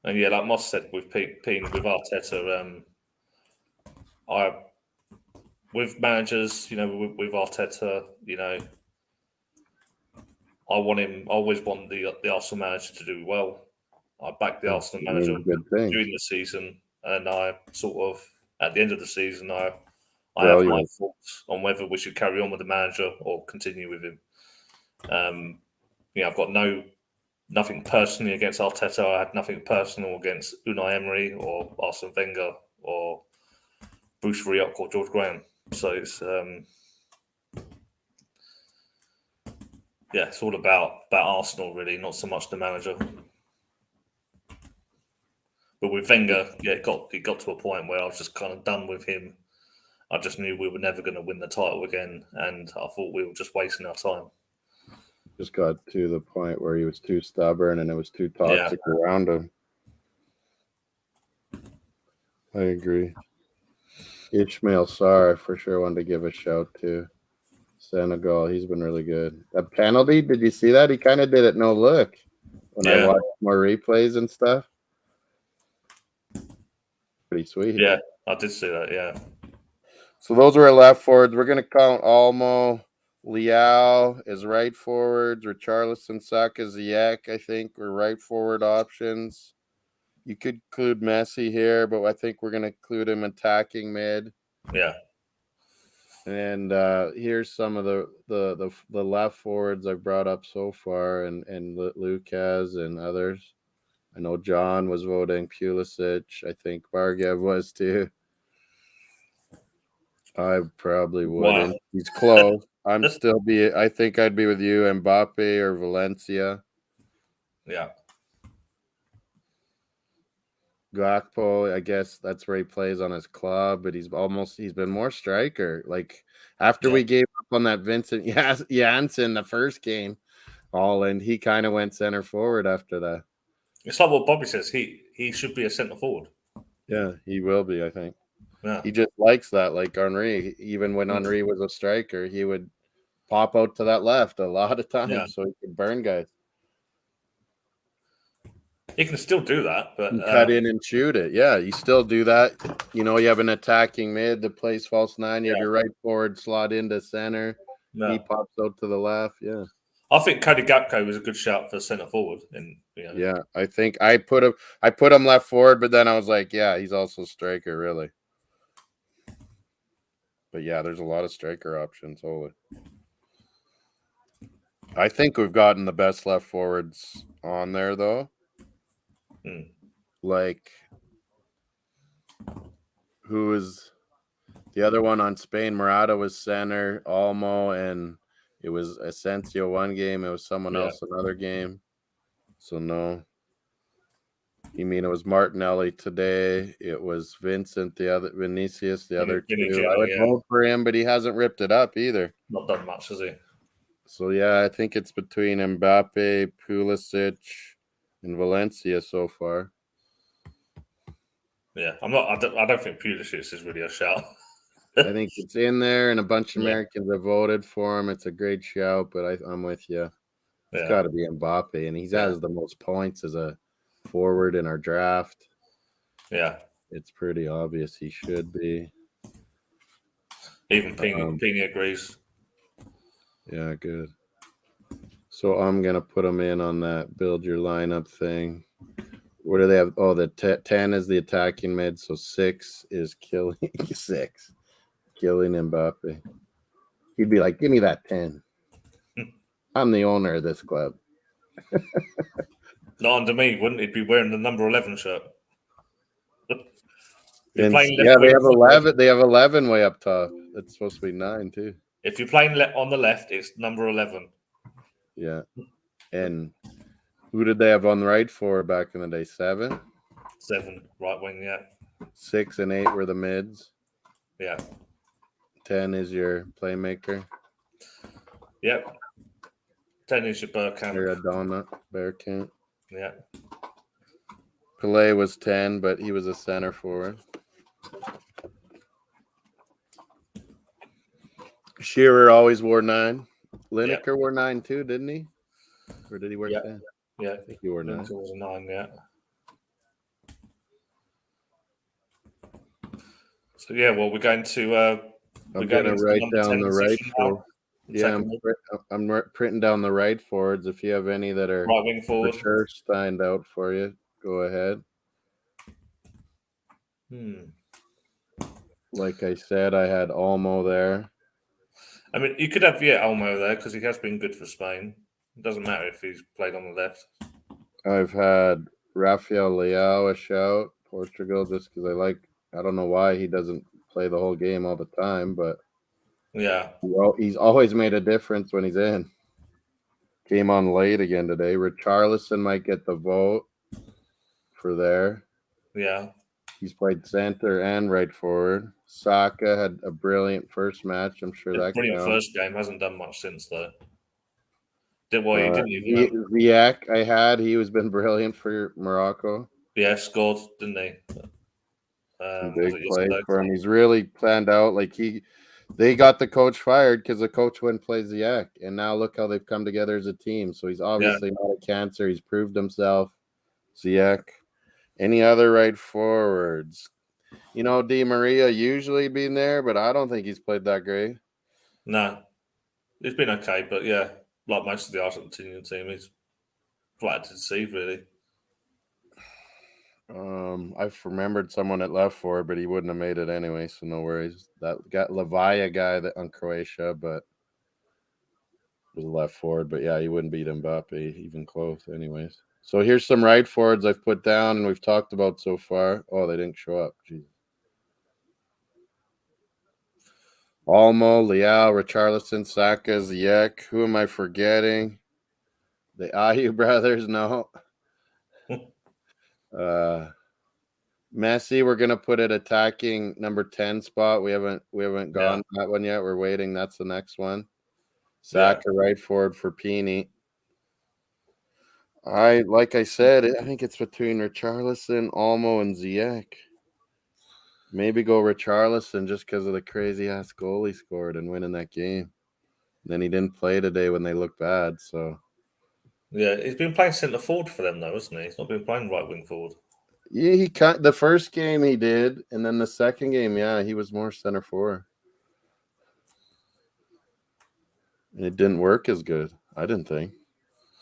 And yeah, like Moss said with Peen with Arteta, with managers, with Arteta, I want him. I always want the Arsenal manager to do well. I back the Arsenal manager during the season, and I sort of at the end of the season, I have my thoughts on whether we should carry on with the manager or continue with him. I've got nothing personally against Arteta. I had nothing personal against Unai Emery or Arsene Wenger or Bruce Rioch or George Graham. So it's it's all about Arsenal really, not so much the manager. But with Wenger, it got to a point where I was just kind of done with him. I just knew we were never going to win the title again, and I thought we were just wasting our time. Just got to the point where he was too stubborn and it was too toxic around him. I agree. Ishmael Sarr, for sure, wanted to give a shout to. Senegal, he's been really good. A penalty, did you see that? He kind of did it no look when I Yeah, watched more replays and stuff. Pretty sweet. yeah, I did see that. Yeah, So those are our left forwards. We're going to count Almo, Liao as right forwards, Richarlison, Saka, Ziyech, I think, were right forward options. You could include Messi here, but I think we're going to include him attacking mid. yeah. And here's some of the left forwards I've brought up so far, and Lucas and others. I know John was voting Pulisic. I think Bargev was too. I probably Wow. wouldn't. He's close. I think I'd be with you, Mbappe or Valencia. Yeah, Gakpo, I guess that's where he plays on his club, but he's been more striker. Like after yeah. we gave up on that Vincent Janssen the first game, Holland, he kind of went center forward after that. It's like what Bobby says. He should be a centre forward. Yeah, he will be, I think. Yeah, He just likes that, like Henri. Even when Henri was a striker, he would pop out to that left a lot of times yeah. so he could burn guys. He can still do that, but And cut in and shoot it. Yeah, you still do that. You know, you have an attacking mid that plays false nine. You have Yeah. your right forward slot into center. no. He pops out to the left. Yeah. I think Cody Gakpo was a good shout for centre forward. And Yeah. I think I put him left forward, but then I was like, yeah, he's also striker, really. But yeah, there's a lot of striker options. Holy. I think we've gotten the best left forwards on there though. Like who is the other one on Spain? Morata was center, Olmo, and it was Asensio one game. It was someone else another game. So no. You mean it was Martinelli today? It was Vinicius the other two. I would vote for him, but he hasn't ripped it up either. Not done much, has he? So yeah, I think it's between Mbappe, Pulisic, and Valencia so far. Yeah, I'm not. I don't think Pulisic is really a shout. I think it's in there, and a bunch of Americans have voted for him. It's a great shout, but I'm with you. It's got to be Mbappe, and he has the most points as a forward in our draft. Yeah, it's pretty obvious he should be. Even Ping agrees. Yeah, good. So I'm gonna put him in on that build your lineup thing. What do they have? Oh, the 10 is the attacking mid, so 6 is killing 6. Killing Mbappe. He'd be like, give me that 10. I'm the owner of this club. Not under me, wouldn't he? Be wearing the number 11 shirt. They have 11. They have 11 way up top. It's supposed to be 9 too. If you're playing on the left, it's number 11. Yeah. And who did they have on the right for back in the day? 7? 7, right wing, yeah. 6 and 8 were the mids. Yeah. 10 is your playmaker. Yep. 10 is your Bergkamp. Maradona, Bergkamp. Yeah. Pelé was 10, but he was a center forward. Shearer always wore 9. Lineker wore 9 too, didn't he? Or did he wear 10? Yeah. I think he wore 9. Lineker was a 9, yeah. So yeah, well, we're going to. I'm going to write down the right forward. Yeah, I'm printing down the right forwards. If you have any that are right wing forward, for sure stand out for you, go ahead. Like I said, I had Olmo there. I mean, you could have Olmo there because he has been good for Spain. It doesn't matter if he's played on the left. I've had Rafael Leao a shout, Portugal, just because I don't know why he doesn't play the whole game all the time, but yeah, he's always made a difference when he's in. Came on late again today. Richarlison might get the vote for there. Yeah. He's played center and right forward. Saka had a brilliant first match. I'm sure that brilliant counts. First game. Hasn't done much since though. Didn't he? Ziyech, he was been brilliant for Morocco. Yeah, scored, didn't he? Some Was big it plays yesterday? for him. He's really planned out. Like they got the coach fired because the coach wouldn't play Ziyech, and now look how they've come together as a team. So he's Yeah. obviously not a cancer. He's proved himself. Ziyech. Any other right forwards? Di Maria usually been there, but I don't think he's played that great. No, it's been okay, but yeah, like most of the Argentinian team, he's flat to deceive, really. I've remembered someone at left forward, but he wouldn't have made it anyway, so no worries. That got Lavia guy that on Croatia, but was left forward. But yeah, he wouldn't beat Mbappe even close, anyways. So here's some right forwards I've put down and we've talked about so far. Oh, they didn't show up. Jeez. Olmo, Leao, Richarlison, Saka, Ziyech. Who am I forgetting? The Ayew brothers, no. Messi, we're gonna put it attacking number 10 spot. We haven't gone that one yet. We're waiting. That's the next one. Saka right forward for Pini. Like I said, I think it's between Richarlison, Olmo, and Ziyech. Maybe go Richarlison just because of the crazy ass goal he scored and winning that game. Then he didn't play today when they looked bad. So Yeah, he's been playing centre forward for them though, hasn't he? He's not been playing right wing forward. yeah, the first game he did, and then the second game, yeah, he was more center forward. And it didn't work as good. I didn't think.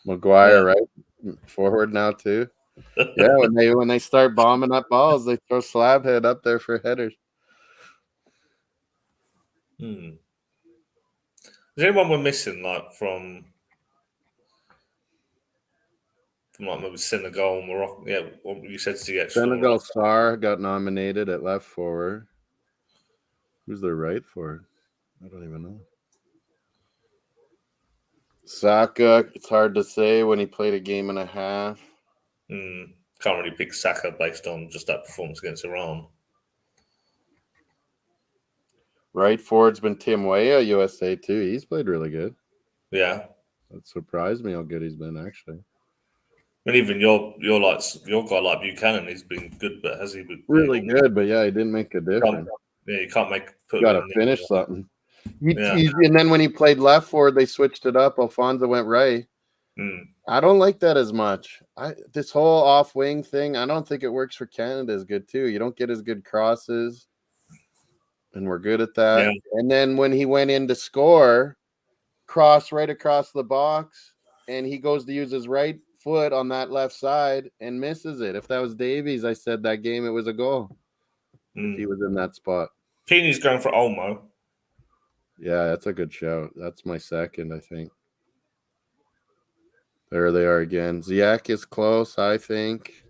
Maguire right forward now too. Yeah, when they start bombing up balls, they throw slab head up there for headers. Is there anyone we're missing, like from like maybe Senegal, Morocco? Yeah, what you said Ziyech for Senegal Morocco. Sarr got nominated at left forward. Who's their right forward? I don't even know. Saka, it's hard to say when he played a game and a half. Can't really pick Saka based on just that performance against Iran. Right forward's been Tim Weah, USA too. He's played really good. Yeah, That surprised me how good he's been actually. I mean, even your guy like Buchanan, he's been good, but has he been Really good, but yeah, he didn't make a difference. You can't put Got him to in finish something. Yeah. And then when he played left forward, they switched it up. Alfonso went right. I don't like that as much. This whole off wing thing, I don't think it works for Canada as good too. You don't get as good crosses, and we're good at that. Yeah. And then when he went in to score, cross right across the box, and he goes to use his right foot on that left side and misses it. If that was Davies, I said that game it was a goal. If he was in that spot. Pini's going for Olmo. Yeah, that's a good shout. That's my second, I think. There they are again. Ziyech is close, I think.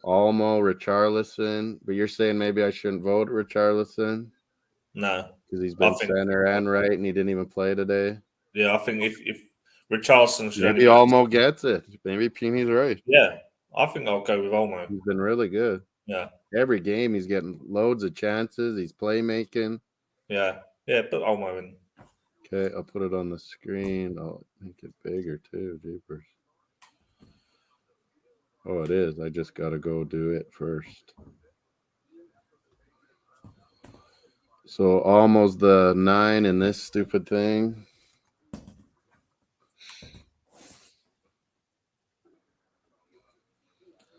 Olmo, Richarlison. But you're saying maybe I shouldn't vote Richarlison? No. Because he's been center and right, and he didn't even play today. Yeah, I think if Richarlison should maybe Olmo gets it. Maybe Pini's right. Yeah, I think I'll go with Olmo. He's been really good. Yeah. Every game he's getting loads of chances. He's playmaking. Yeah. Yeah, put Olmo in. Okay, I'll put it on the screen. I'll make it bigger too. Jeepers. Oh, it is. I just got to go do it first. So almost the 9 in this stupid thing.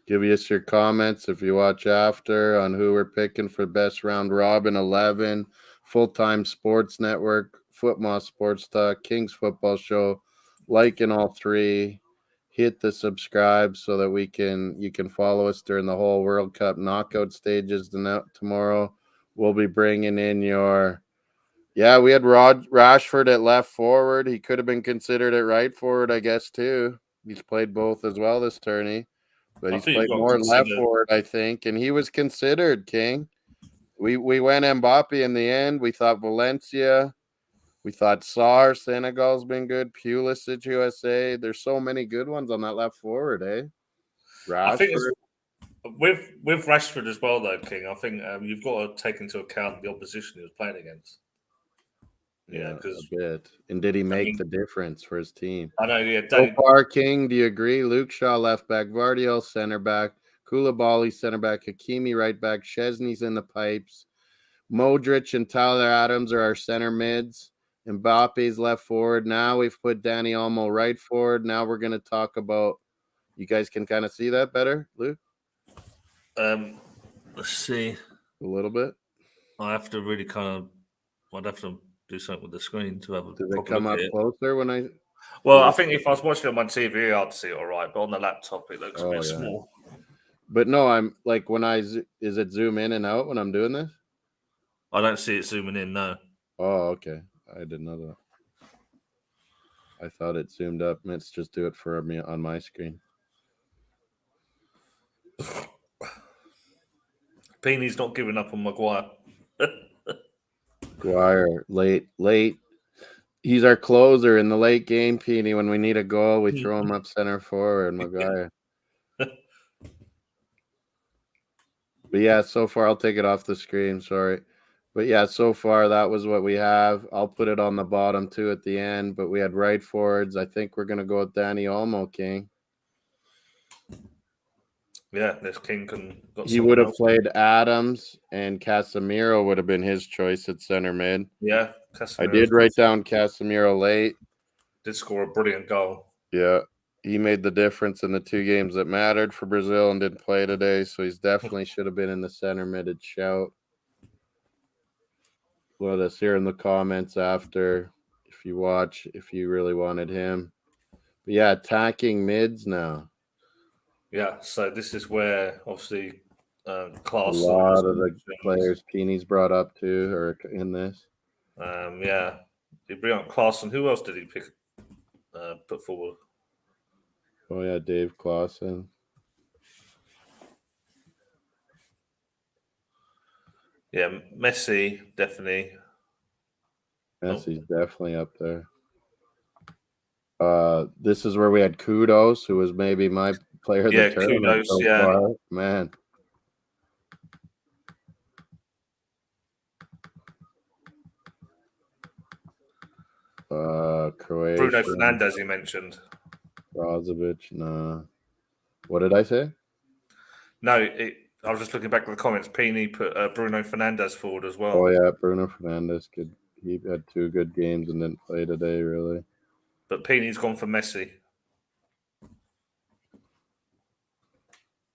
Give us your comments if you watch after on who we're picking for best round robin 11, Full-Time Sports Network, Football Sports Talk, King's Football Show. Like in all three. Hit the subscribe so that you can follow us during the whole World Cup knockout stages tomorrow. We'll be bringing in we had Rashford at left forward. He could have been considered at right forward, I guess, too. He's played both as well this tourney. But he's played more left forward, I think, and he was considered, King. We went Mbappe in the end. We thought Valencia. We thought Sarr. Senegal's been good. Pulisic, USA. There's so many good ones on that left forward, eh? Rashford. I think with Rashford as well, though, King. I think you've got to take into account the opposition he was playing against. Yeah, a bit. And did he make the difference for his team? I know, yeah. So far, King, do you agree? Luke Shaw, left back. Vardiel, center back. Koulibaly center back, Hakimi right back, Chesney's in the pipes. Modric and Tyler Adams are our center mids. Mbappe's left forward. Now we've put Danny Olmo right forward. Now we're going to talk about. You guys can kind of see that better, Luke? Let's see. A little bit. I have to really I'd have to do something with the screen to have a Does it proper come look up at it. closer when I? Well, I think if I was watching it on my TV, I'd see it all right. But on the laptop, it looks a bit small. But no, I'm like when is it zoom in and out when I'm doing this? I don't see it zooming in, no. Oh, okay. I didn't know that. I thought it zoomed up. Let's just do it for me on my screen. Peeny's not giving up on Maguire. Maguire, late. He's our closer in the late game, Peeny. When we need a goal, we throw him up center forward, Maguire. But yeah, so far I'll take it off the screen. Sorry. But yeah, so far that was what we have. I'll put it on the bottom too at the end. But we had right forwards. I think we're gonna go with Danny Olmo, King. Yeah, this King got. He would have played Adams, and Casemiro would have been his choice at center mid. Yeah, I did write down Casemiro late. Did score a brilliant goal. Yeah, he made the difference in the 2 games that mattered for Brazil and didn't play today, so he's definitely should have been in the center mid shout. Let us hear in the comments after if you watch, if you really wanted him. But yeah, attacking mids now. Yeah, so this is where obviously class. A lot of the players Peeny's brought up too are in this. Yeah, he bring up Clausen. Who else did he put forward? Oh yeah, Dave Clausen. Yeah, Messi definitely. Messi's definitely up there. This is where we had Kudos, who was maybe my player of the tournament so far. Man. Croatia. Bruno Fernandes, you mentioned. Brozovic, nah. What did I say? No, I was just looking back at the comments. Peeny put Bruno Fernandes forward as well. Oh yeah, Bruno Fernandes he had 2 good games and didn't play today, really. But Peeny's gone for Messi. I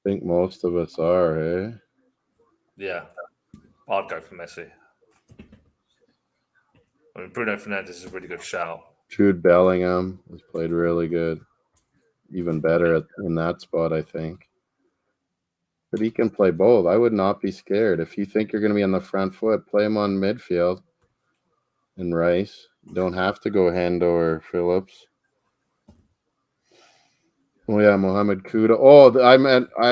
think most of us are, eh? Yeah, I'd go for Messi. I mean, Bruno Fernandes is a really good shout. Jude Bellingham has played really good. Even better in that spot, I think. But he can play both. I would not be scared. If you think you're going to be on the front foot, play him on midfield. And Rice. You don't have to go Hendo or Phillips. Oh yeah, Mohamed Kuda. Oh,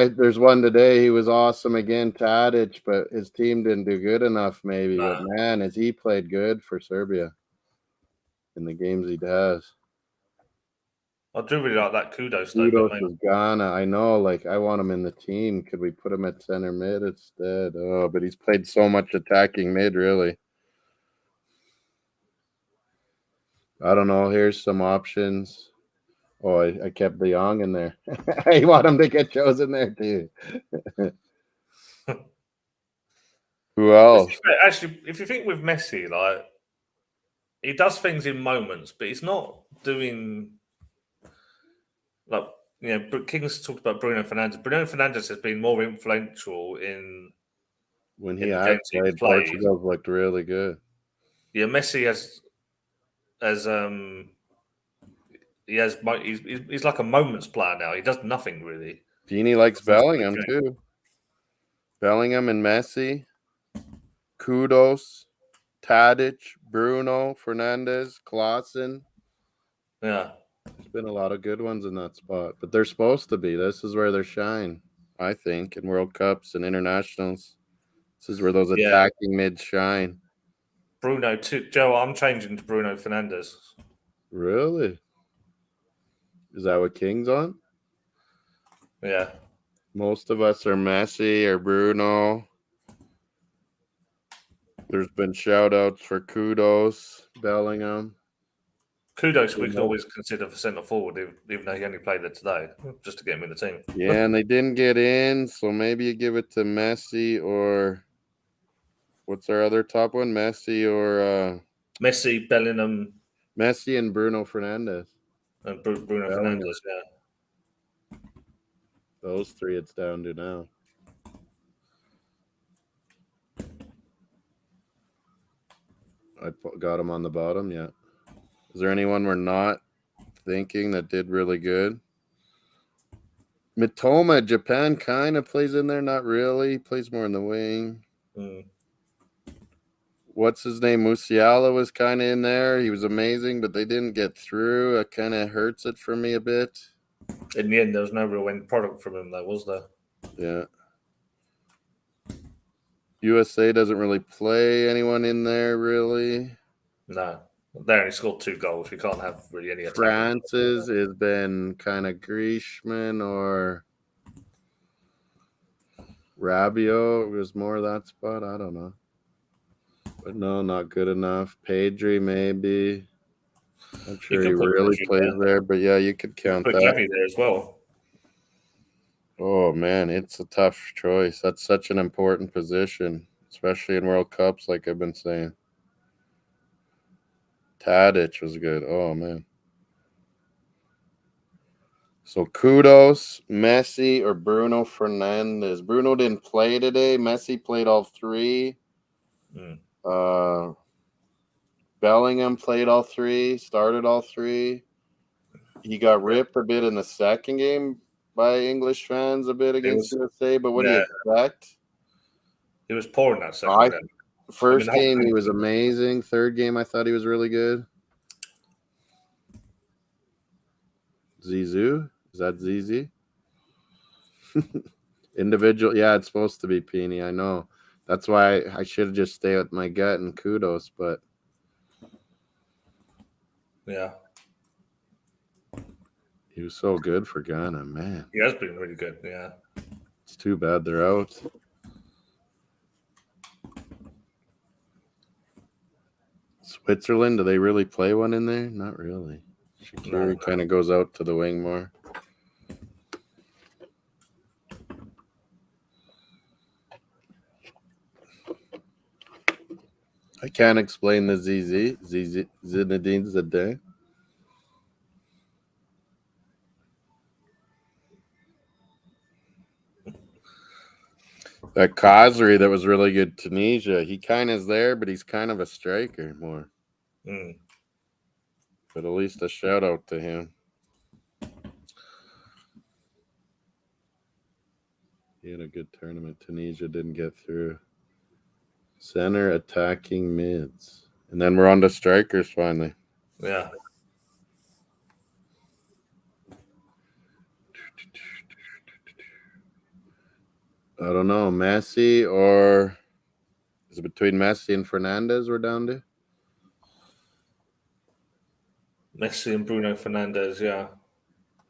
there's one today. He was awesome again, Tadic, but his team didn't do good enough, maybe. But man, has he played good for Serbia in the games he does. I do really like that Kudos. Kudos is Ghana. I know, like I want him in the team. Could we put him at center mid instead? Oh, but he's played so much attacking mid, really. I don't know. Here's some options. Oh, I kept De Jong in there. I want him to get chosen there too. Who else? Actually, if you think with Messi, like he does things in moments, but he's not doing like King's talked about Bruno Fernandes. Bruno Fernandes has been more influential when he has played. Portugal's looked really good. Yeah, Messi he's like a moments player now. He does nothing really. Genie likes Bellingham too. Bellingham and Messi, Kudos, Tadic, Bruno Fernandes, Klaassen. Yeah, there's been a lot of good ones in that spot, but they're supposed to be. This is where they shine, I think, in World Cups and internationals. This is where those attacking mids shine. Bruno too, Joe. I'm changing to Bruno Fernandes. Really? Is that what King's on? Yeah. Most of us are Messi or Bruno. There's been shout outs for Kudos, Bellingham. Kudos we could always consider for centre forward, even though he only played there today, just to get him in the team. Yeah, and they didn't get in, so maybe you give it to Messi or what's our other top one? Messi or Messi, Bellingham, Messi and Bruno Fernandes. and Bruno Bellingham. Fernandes. Yeah, Those three it's down to now. I got him on the bottom, yeah. Is there anyone we're not thinking that did really good? Mitoma, Japan kind of plays in there, not really. Plays more in the wing. What's his name? Musiala was kind of in there. He was amazing, but they didn't get through. It kind of hurts it for me a bit. In the end, there was no real end product from him, though, was there? Yeah. USA doesn't really play anyone in there, really. No. They only scored 2 goals. We can't have really any attack. France's has been kind of Griezmann or Rabiot. It was more of that spot. I don't know. But no, not good enough. Pedri, maybe. I'm sure he really plays there, but yeah, you could count that. Gavi there as well. Oh, man, it's a tough choice. That's such an important position, especially in World Cups, like I've been saying. Tadic was good. Oh, man. So kudos, Messi or Bruno Fernandes. Bruno didn't play today. Messi played all 3. Bellingham played all 3, started all 3. He got ripped a bit in the second game by English fans a bit against USA, but what do you expect? He was poor in that second game. First game, he was amazing. Third game, I thought he was really good. Zizou? Is that ZZ? Individual. Yeah, it's supposed to be Peony. I know. That's why I should have just stayed with my gut and kudos, but. Yeah. He was so good for Ghana, man. He has been really good, yeah. It's too bad they're out. Switzerland, do they really play one in there? Not really. Shaqiri kind of goes out to the wing more. I can't explain the Zinedine Zidane. That Khazri that was really good, Tunisia. He kind of is there, but he's kind of a striker more. But at least a shout out to him. He had a good tournament. Tunisia didn't get through. Center attacking mids. And then we're on to strikers finally. Yeah. I don't know. Messi or is it between Messi and Fernandes we're down to? Messi and Bruno Fernandes, yeah.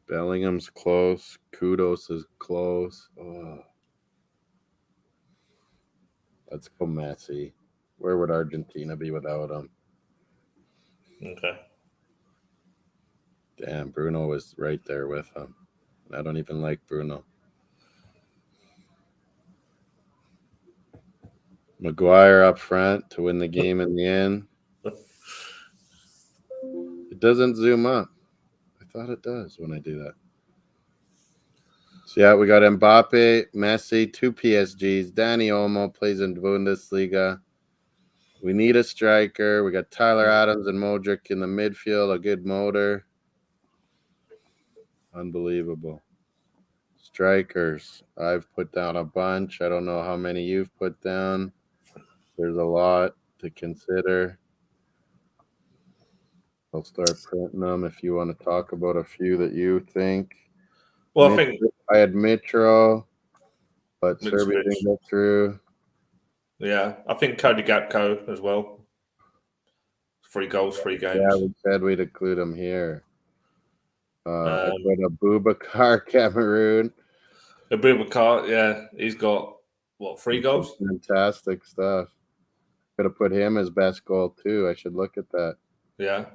Bellingham's close. Kudos is close. Oh. Let's go Messi. Where would Argentina be without him? Okay. Damn, Bruno was right there with him. I don't even like Bruno. Maguire up front to win the game in the end. It doesn't zoom up. I thought it does when I do that. So, yeah, we got Mbappe, Messi, 2 PSGs. Dani Olmo plays in Bundesliga. We need a striker. We got Tyler Adams and Modric in the midfield, a good motor. Unbelievable. Strikers. I've put down a bunch. I don't know how many you've put down. There's a lot to consider. I'll start printing them if you want to talk about a few that you think. Well, I think I had Mitro, but Serbia didn't get through. Yeah, I think Cody Gakpo as well. 3 goals, 3 games. Yeah, we said we'd include him here. I put Abubakar, Cameroon. Abubakar, yeah, he's got, 3 goals? Fantastic stuff. Could have put him as best goal, too. I should look at that. Yeah.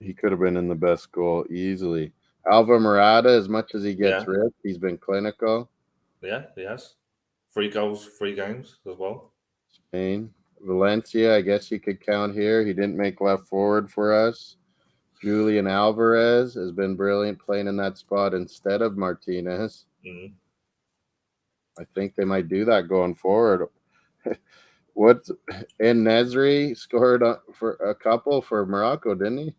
He could have been in the best goal easily. Alva Morata, as much as he Yeah, gets ripped, he's been clinical. yeah, he has 3 goals, 3 games as well. Spain. Valencia, I guess you could count here. He didn't make left forward for us. Julian Alvarez has been brilliant playing in that spot instead of Martinez. Mm. I think they might do that going forward. What? And Nesri scored for a couple for Morocco, didn't he?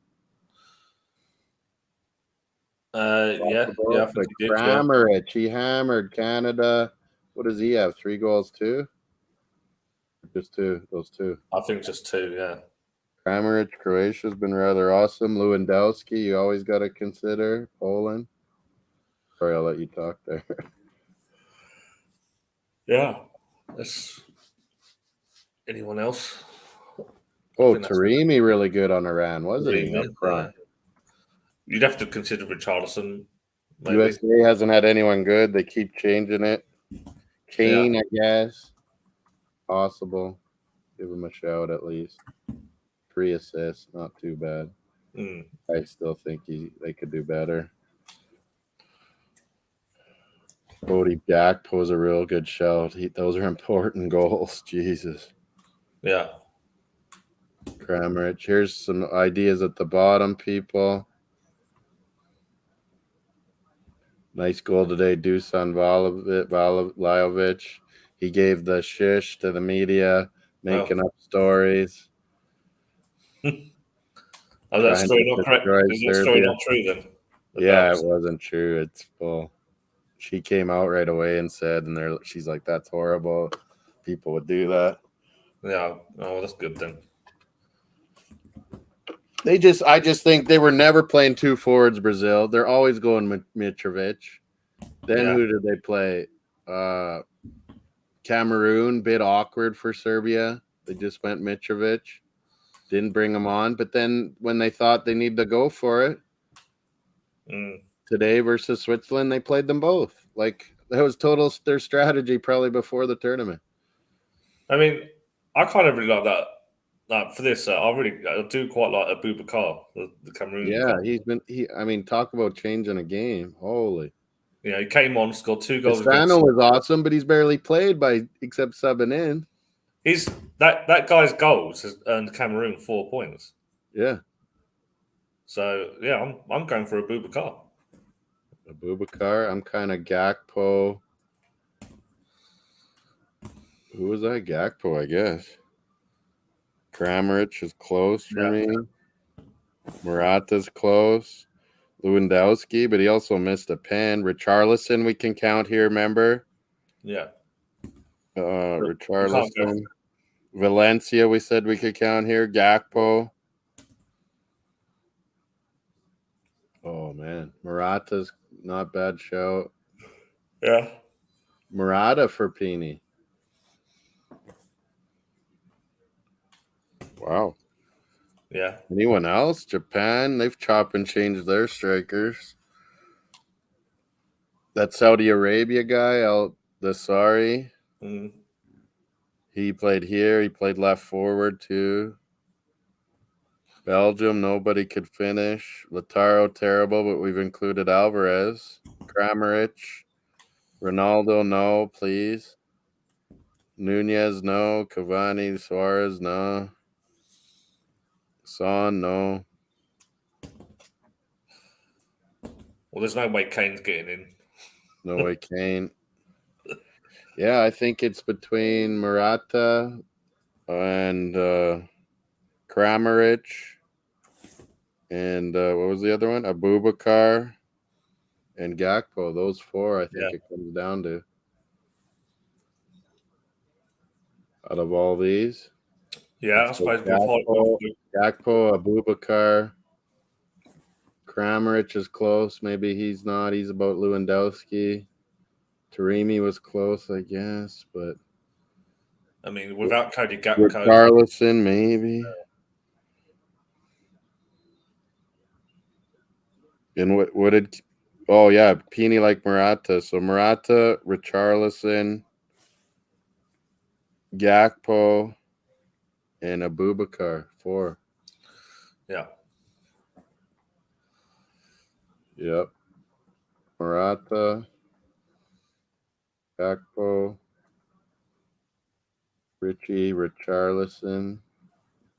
Yeah, I think But he did. Yeah, Kramaric, he hammered Canada. What does he have? 3 goals too? Just two, those two. I think just 2. Yeah, Kramaric, Croatia's been rather awesome. Lewandowski, you always got to consider. Poland. Sorry, I'll let you talk there. yeah. That's anyone else? I Oh, think that's Taremi really good on Iran, wasn't he? Up Dreamy. front. You'd have to consider Richarlison, maybe. USA hasn't had anyone good. They keep changing it. Yeah. Kane, I guess. Possible. Give him a shout at least. 3 assists, not too bad. Mm. I still think they could do better. Cody Gakpo's a real good shout. Those are important goals. Jesus. Yeah. Kramaric. Here's some ideas at the bottom, people. Nice goal today, Dusan Vlahovic. He gave the shish to the media, making Oh. up stories, Oh, that trying to story not correct? destroy Is that story Serbia. not true then? Yeah, About it wasn't true. It's full. She came out right away and said, and she's like, "That's horrible. People would do that." yeah. Oh, that's good then. I just think they were never playing two forwards. Brazil, they're always going Mitrovic. Then Yeah. who did they play? Cameroon, bit awkward for Serbia. They just went Mitrovic, didn't bring him on. But then when they thought they need to go for it, Mm. today versus Switzerland, they played them both. Like that was total their strategy probably before the tournament. I mean, I kind of really like that. Like for this, I do quite like Abubakar, the Cameroon Yeah, guy. I mean, talk about changing a game. Holy. You know, he came on, scored 2 goals Castano against. was awesome, but he's barely played except subbing in. He's that guy's goals has earned Cameroon 4 points. Yeah. So yeah, I'm going for Abubakar. Abubakar. I'm kind of Gakpo. Who was that? Gakpo, I guess. Kramaric is close for Yeah. me. Morata's close. Lewandowski, but he also missed a pen. Richarlison, we can count here, remember? Yeah. You can't go. Richarlison. Valencia, we said we could count here. Gakpo. Oh, man. Morata's not bad shout. Yeah. Morata for Pini. Wow. Yeah. Anyone else? Japan, they've chopped and changed their strikers. That Saudi Arabia guy, Al Dasari, Mm. he played here. He played left forward too. Belgium, nobody could finish. Lautaro, terrible, but we've included Alvarez. Kramaric. Ronaldo, no, please. Nunez, no. Cavani, Suarez, no. Son, no. Well, there's no way Kane's getting in. No way, Kane. Yeah, I think it's between Morata and Kramaric and what was the other one? Abubakar and Gakpo. Those four, I think Yeah. it comes down to. Out of all these, Yeah, I let's go suppose Gakpo, Abubakar, Kramaric is close. Maybe he's not. He's about Lewandowski. Taremi was close, I guess, but I mean, without Cody Gakpo, Richarlison, maybe. And what did? Oh yeah, Pini like Morata. So Morata, Richarlison, Gakpo, and Abubakar. 4. yeah. Yep. Morata, Gakpo, Richarlison.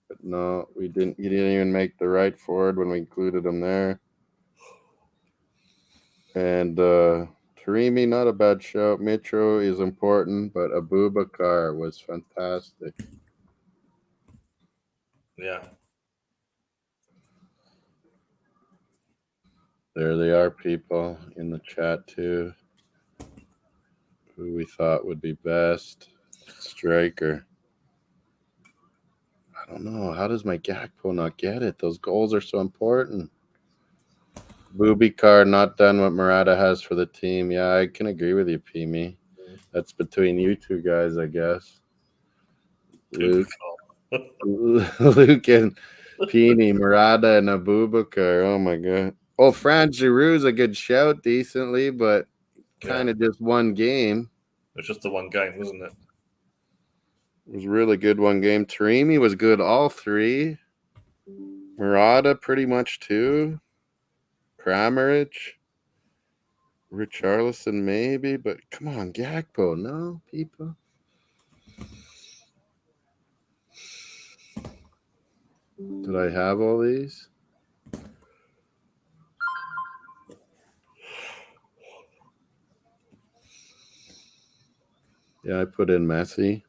But no, we didn't. He didn't even make the right forward when we included him there. And Taremi, not a bad shout. Mitro is important, but Abubakar was fantastic. Yeah. There they are, people in the chat too. Who we thought would be best striker. I don't know. How does my Gakpo not get it? Those goals are so important. Bubikar not done what Murata has for the team. Yeah, I can agree with you, Pimi. That's between you two guys, I guess. Luke, Luke and Peeny, Murata, and Abubakar. Oh my god. Oh, Franz Giroux's a good shout, decently, but kind of just one game. It was just the one game, wasn't it? It was really good one game. Taremi was good all three. Murata pretty much too. Kramaric. Richarlison maybe, but come on, Gakpo, no, people. Did I have all these? Yeah, I put in Messi.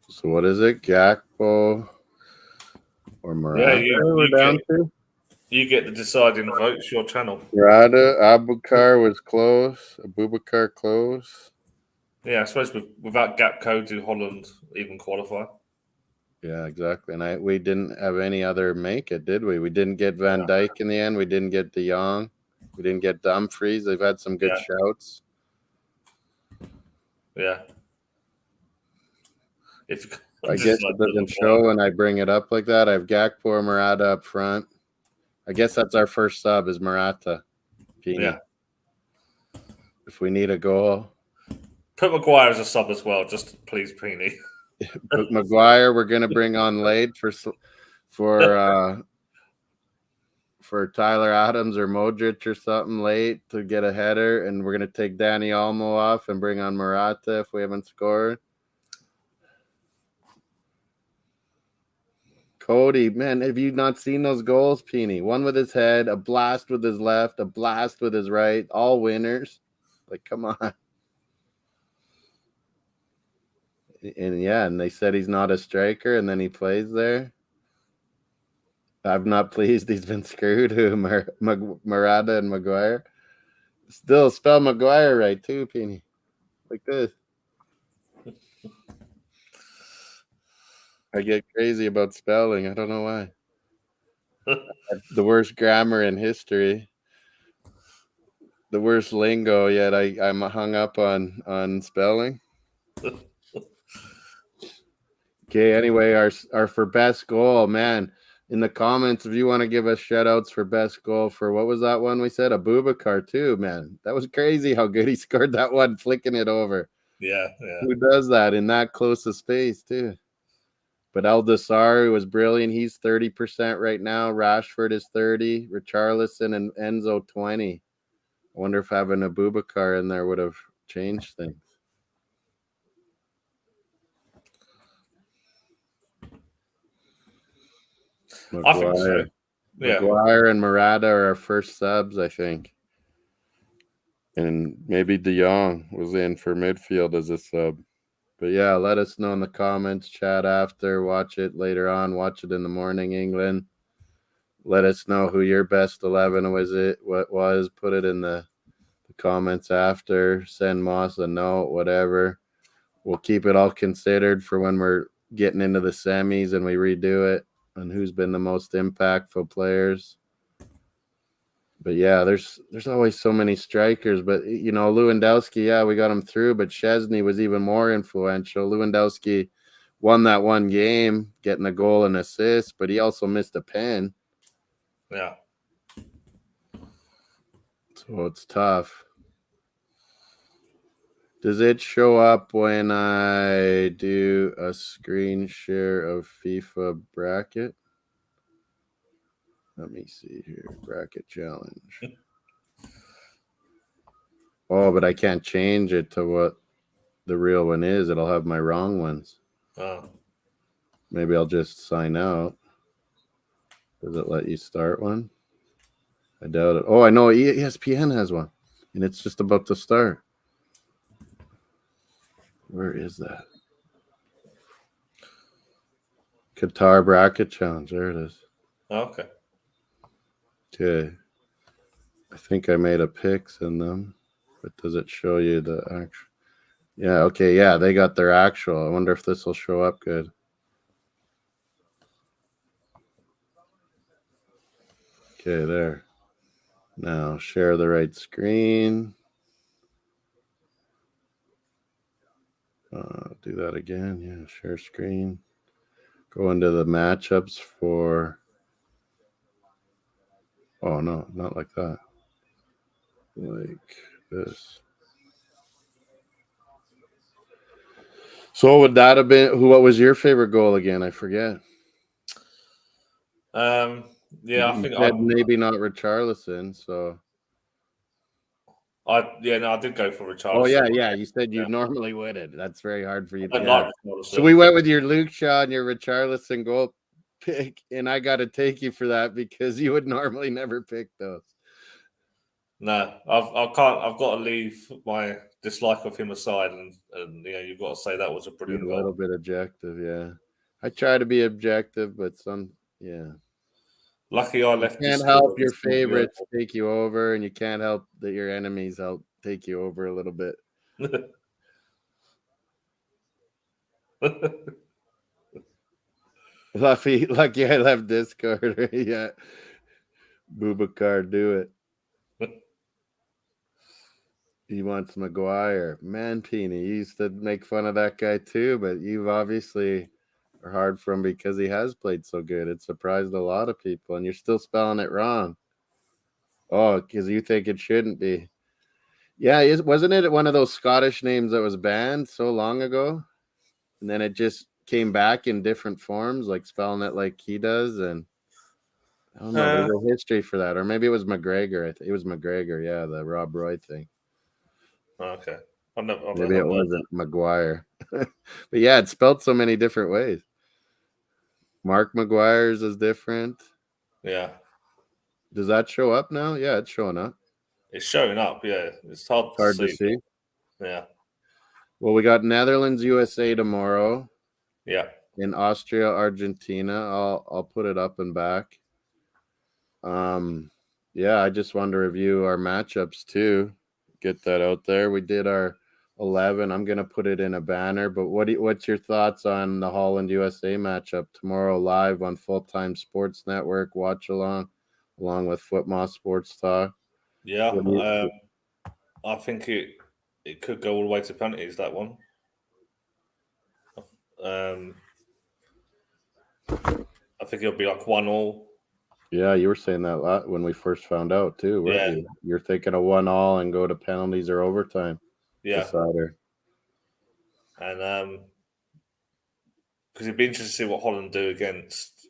So what is it? Gakpo or Murata? We're down to? You get the deciding vote. It's your channel. Murata, Abubakar was close. Abubakar close. Yeah, I suppose without gap code, do Holland even qualify? Yeah, exactly. And we didn't have any other make it, did we? We didn't get Van Dijk in the end. We didn't get De Jong. We didn't get Dumfries. They've had some good shouts. Yeah. I guess it doesn't show when I bring it up like that. I have Gakpo or Murata up front. I guess that's our first sub is Murata. Yeah. If we need a goal. Put Maguire as a sub as well, just please, Peeny. Put Maguire, we're gonna bring on late for Tyler Adams or Modric or something late to get a header, and we're gonna take Danny Olmo off and bring on Murata if we haven't scored. Cody, man, have you not seen those goals, Peeny? One with his head, a blast with his left, a blast with his right, all winners. Like, come on. And yeah, and they said he's not a striker, and then he plays there. I'm not pleased he's been screwed. Murata and Maguire. Still spell Maguire right too, Peeny. Like this. I get crazy about spelling. I don't know why. The worst grammar in history. The worst lingo, yet I'm hung up on spelling. Okay, anyway, our for best goal, man. In the comments, if you want to give us shout outs for best goal for what was that one we said? Abubakar too, man. That was crazy how good he scored that one, flicking it over. Yeah. Who does that in that close a space too? But Aldasari was brilliant. He's 30% right now. Rashford is 30. Richarlison and Enzo 20. I wonder if having Abubakar in there would have changed things. Maguire. I think so. Yeah. Maguire and Murata are our first subs, I think. And maybe De Jong was in for midfield as a sub. But yeah, let us know in the comments, chat after, watch it later on, watch it in the morning, England. Let us know who your best 11 was. Put it in the comments after. Send Moss a note, whatever. We'll keep it all considered for when we're getting into the semis and we redo it on who's been the most impactful players. But yeah, there's always so many strikers. But you know, Lewandowski, yeah, we got him through. But Szczesny was even more influential. Lewandowski won that one game, getting a goal and assist, but he also missed a pen. Yeah. So it's tough. Does it show up when I do a screen share of FIFA bracket? Let me see here. Bracket challenge. Oh, but I can't change it to what the real one is. It'll have my wrong ones. Oh. Maybe I'll just sign out. Does it let you start one? I doubt it. Oh, I know ESPN has one, and it's just about to start. Where is that? Qatar bracket challenge. There it is. Okay. Okay. I think I made a picks in them, but does it show you the actual? Yeah. Okay. Yeah, they got their actual. I wonder if this will show up good. Okay, there. Now share the right screen. Do that again. Yeah, share screen. Go into the matchups for. Oh no, not like that. Like this. So would that have been who? What was your favorite goal again? I forget. Yeah, I You think said maybe not Richarlison. So. I did go for Oh Richarlison. yeah. You said you Yeah. normally wouldn't. That's very hard for you. I don't Yeah. like Richarlison. So we went with your Luke Shaw and your Richarlison goal pick, and I got to take you for that because you would normally never pick those. No, I've got to leave my dislike of him aside, and you've got to say that was a You're brilliant a little goal. bit objective, yeah. I try to be objective, but yeah. Lucky I You left can't Discord. help your favorites take you over, and you can't help that your enemies help take you over a little bit. Lucky I left Discord. Yeah. Boubacar, do it. He wants Maguire. Man, Peony, you used to make fun of that guy too, but you've obviously are hard for him because he has played so good. It surprised a lot of people, and you're still spelling it wrong. Oh, because you think it shouldn't be. Yeah, wasn't it one of those Scottish names that was banned so long ago? And then it just came back in different forms, like spelling it like he does. And I don't know, there's a history for that. Or maybe it was McGregor. I think it was McGregor, yeah, the Rob Roy thing. Okay. Maybe it wasn't Maguire. But yeah, it's spelled so many different ways. Mark Maguire's is different. Yeah. Does that show up now? Yeah, it's showing up. It's showing up, yeah. It's hard To see. Yeah. Well, we got Netherlands, USA tomorrow. Yeah. In Austria, Argentina. I'll put it up and back. Yeah, I just want to review our matchups too. Get that out there. We did our 11. I'm gonna put it in a banner. But what's your thoughts on the Holland USA matchup tomorrow live on Full Time Sports Network? Watch along with Footmoss Sports Talk. Yeah. I think it could go all the way to penalties, that one. I think it'll be like 1-1. Yeah, you were saying that when we first found out too, weren't you? You're thinking of 1-1 and go to penalties or overtime. Yeah. Decider. And because it'd be interesting to see what Holland do against,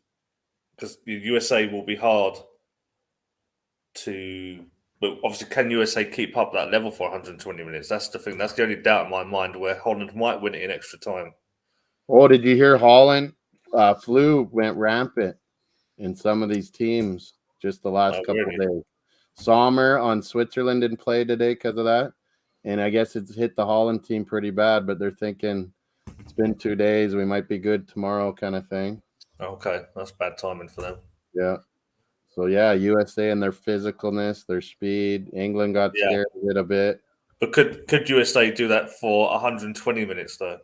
because the USA will be hard to. But obviously, can USA keep up that level for 120 minutes? That's the thing. That's the only doubt in my mind where Holland might win it in extra time. Oh, did you hear Holland? Flu went rampant in some of these teams just the last couple of days. Sommer on Switzerland didn't play today because of that. And I guess it's hit the Holland team pretty bad, but they're thinking it's been 2 days. We might be good tomorrow kind of thing. Okay. That's bad timing for them. Yeah. So, yeah, USA and their physicalness, their speed. England got scared of it a bit. But could USA do that for 120 minutes, though?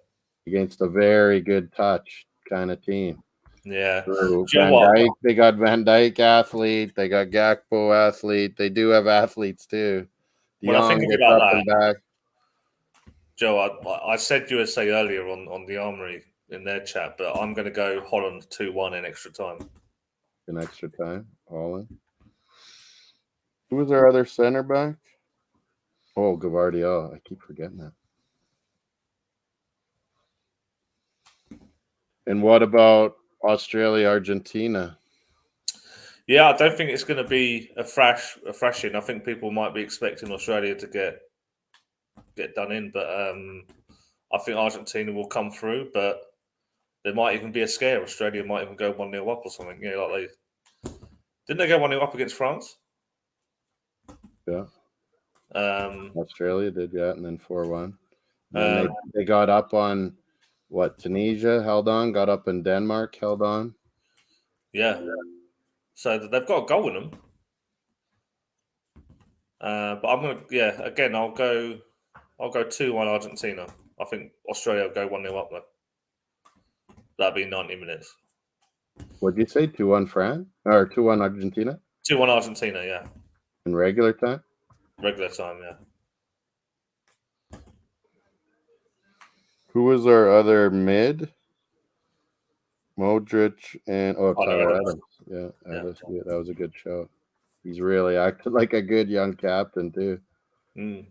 Against a very good touch kind of team. Yeah. Van Dijk, they got Van Dijk athlete. They got Gakpo athlete. They do have athletes too. When I think about that, Joe, I said USA earlier on the Armory in their chat, but I'm going to go Holland 2-1 in extra time. In extra time, Holland. Who was our other center back? Oh, Gavardiol. I keep forgetting that. And what about Australia, Argentina? Yeah, I don't think it's going to be a thrashing. I think people might be expecting Australia to get done in, but I think Argentina will come through. But there might even be a scare. Australia might even go 1-0 up or something. Yeah, like didn't they go 1-0 up against France? Yeah. Um, Australia did, yeah, and then 4-1. And then um, they got up on what, Tunisia held on, got up in Denmark, held on. yeah. So they've got a goal in them. But I'm gonna again I'll go 2-1 Argentina. I think Australia will go 1-0 up though. That'd be 90 minutes. What'd you say? 2-1 France? Or 2-1 Argentina? 2-1 Argentina, yeah. In regular time? Regular time, yeah. Who was our other mid? Modric and Tyler Adams. Yeah, Adams. Yeah, that was a good show. He's really acted like a good young captain too. Mm.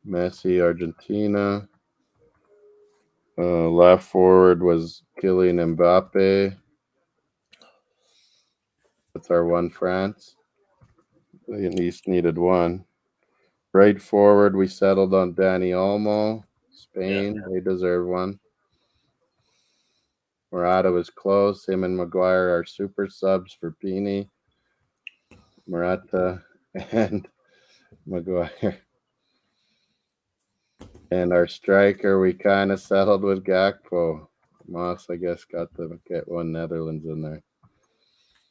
Messi, Argentina. Left forward was Kylian Mbappe. That's our one France. They at least needed one. Right forward, we settled on Dani Olmo. Spain, they deserve one. Morata was close. Him and Maguire are super subs for Pini. Morata and Maguire. And our striker, we kind of settled with Gakpo. Moss, I guess, got to get one Netherlands in there.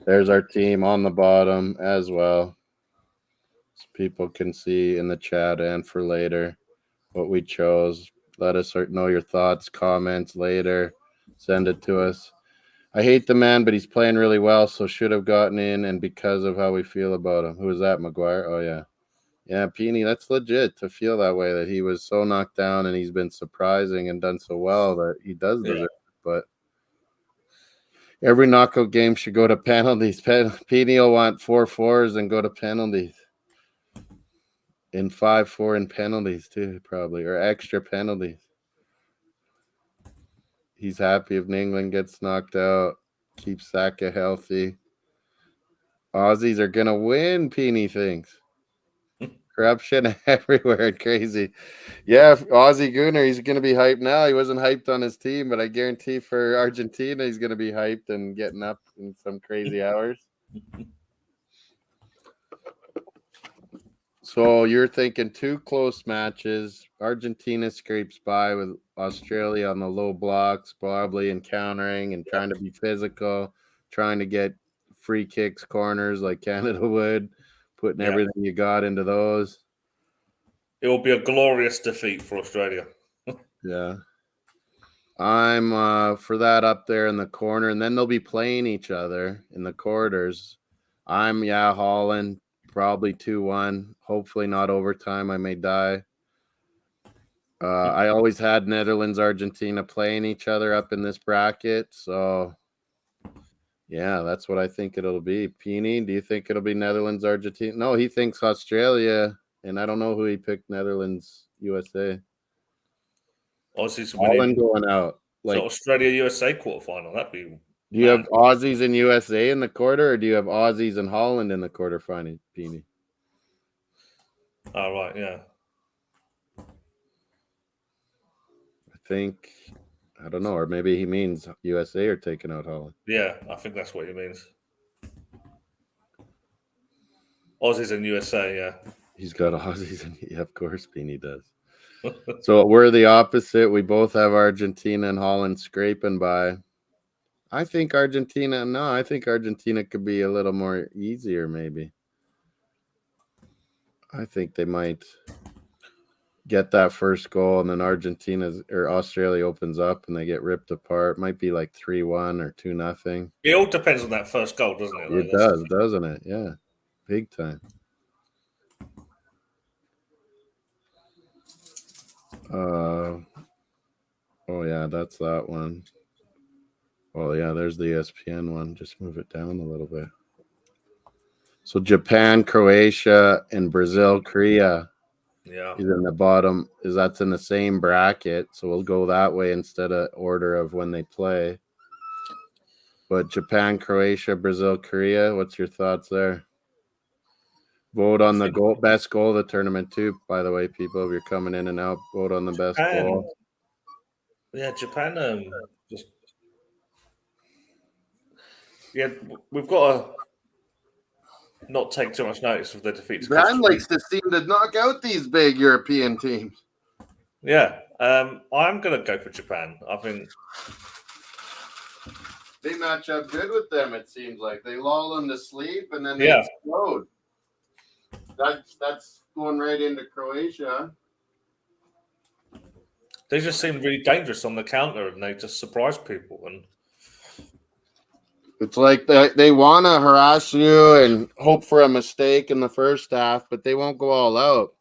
There's our team on the bottom as well. So people can see in the chat and for later what we chose. Let us know your thoughts, comments later. Send it to us. I hate the man, but he's playing really well, so should have gotten in, and because of how we feel about him. Who is that, Maguire? Oh, yeah. Yeah, Pini, that's legit to feel that way, that he was so knocked down and he's been surprising and done so well that he does deserve it. But every knockout game should go to penalties. Pini will want 4-4s and go to penalties. In 5-4 in penalties, too, probably, or extra penalties. He's happy if England gets knocked out. Keep Saka healthy. Aussies are going to win, Pini thinks. Corruption everywhere. Crazy. Yeah, Aussie Gooner, he's going to be hyped now. He wasn't hyped on his team, but I guarantee for Argentina, he's going to be hyped and getting up in some crazy hours. So you're thinking two close matches. Argentina scrapes by with Australia on the low blocks, probably encountering and trying to be physical, trying to get free kicks, corners like Canada would, putting everything you got into those. It will be a glorious defeat for Australia. Yeah. I'm for that up there in the corner, and then they'll be playing each other in the quarters. I'm Holland, probably 2-1. Hopefully not overtime. I may die. I always had Netherlands, Argentina playing each other up in this bracket, so yeah, that's what I think it'll be. Pini, do you think it'll be Netherlands, Argentina? No, he thinks Australia, and I don't know who he picked. Netherlands, USA. Aussies Holland going out. So Australia USA quarterfinal. That'd be. Do you have Aussies and USA in the quarter, or do you have Aussies and Holland in the quarterfinal, Pini? Oh, right, yeah. I think, I don't know, or maybe he means USA are taking out Holland. Yeah, I think that's what he means. Aussies and USA, yeah. He's got Aussies, and yeah, of course, Pini does. So we're the opposite. We both have Argentina and Holland scraping by. I think Argentina could be a little more easier, maybe. I think they might get that first goal, and then Australia opens up and they get ripped apart. Might be like 3-1 or 2-0. It all depends on that first goal, doesn't it? It does, doesn't it? Yeah, big time. Oh yeah, that's that one. Oh yeah, there's the ESPN one. Just move it down a little bit. So Japan, Croatia, and Brazil, Korea. Yeah. He's in the bottom. That's in the same bracket, so we'll go that way instead of order of when they play. But Japan, Croatia, Brazil, Korea. What's your thoughts there? Vote on the best goal of the tournament too. By the way, people, if you're coming in and out, vote on the best goal. Yeah, Japan. Just we've got to not take too much notice of the defeat to Costa Japan Rica. likes to seem to knock out these big European teams. Yeah, I'm gonna go for Japan. I think they match up good with them. It seems like they lull them to sleep and then they explode. That's going right into Croatia. They just seem really dangerous on the counter, and they just surprise people. And it's like they want to harass you and hope for a mistake in the first half, but they won't go all out.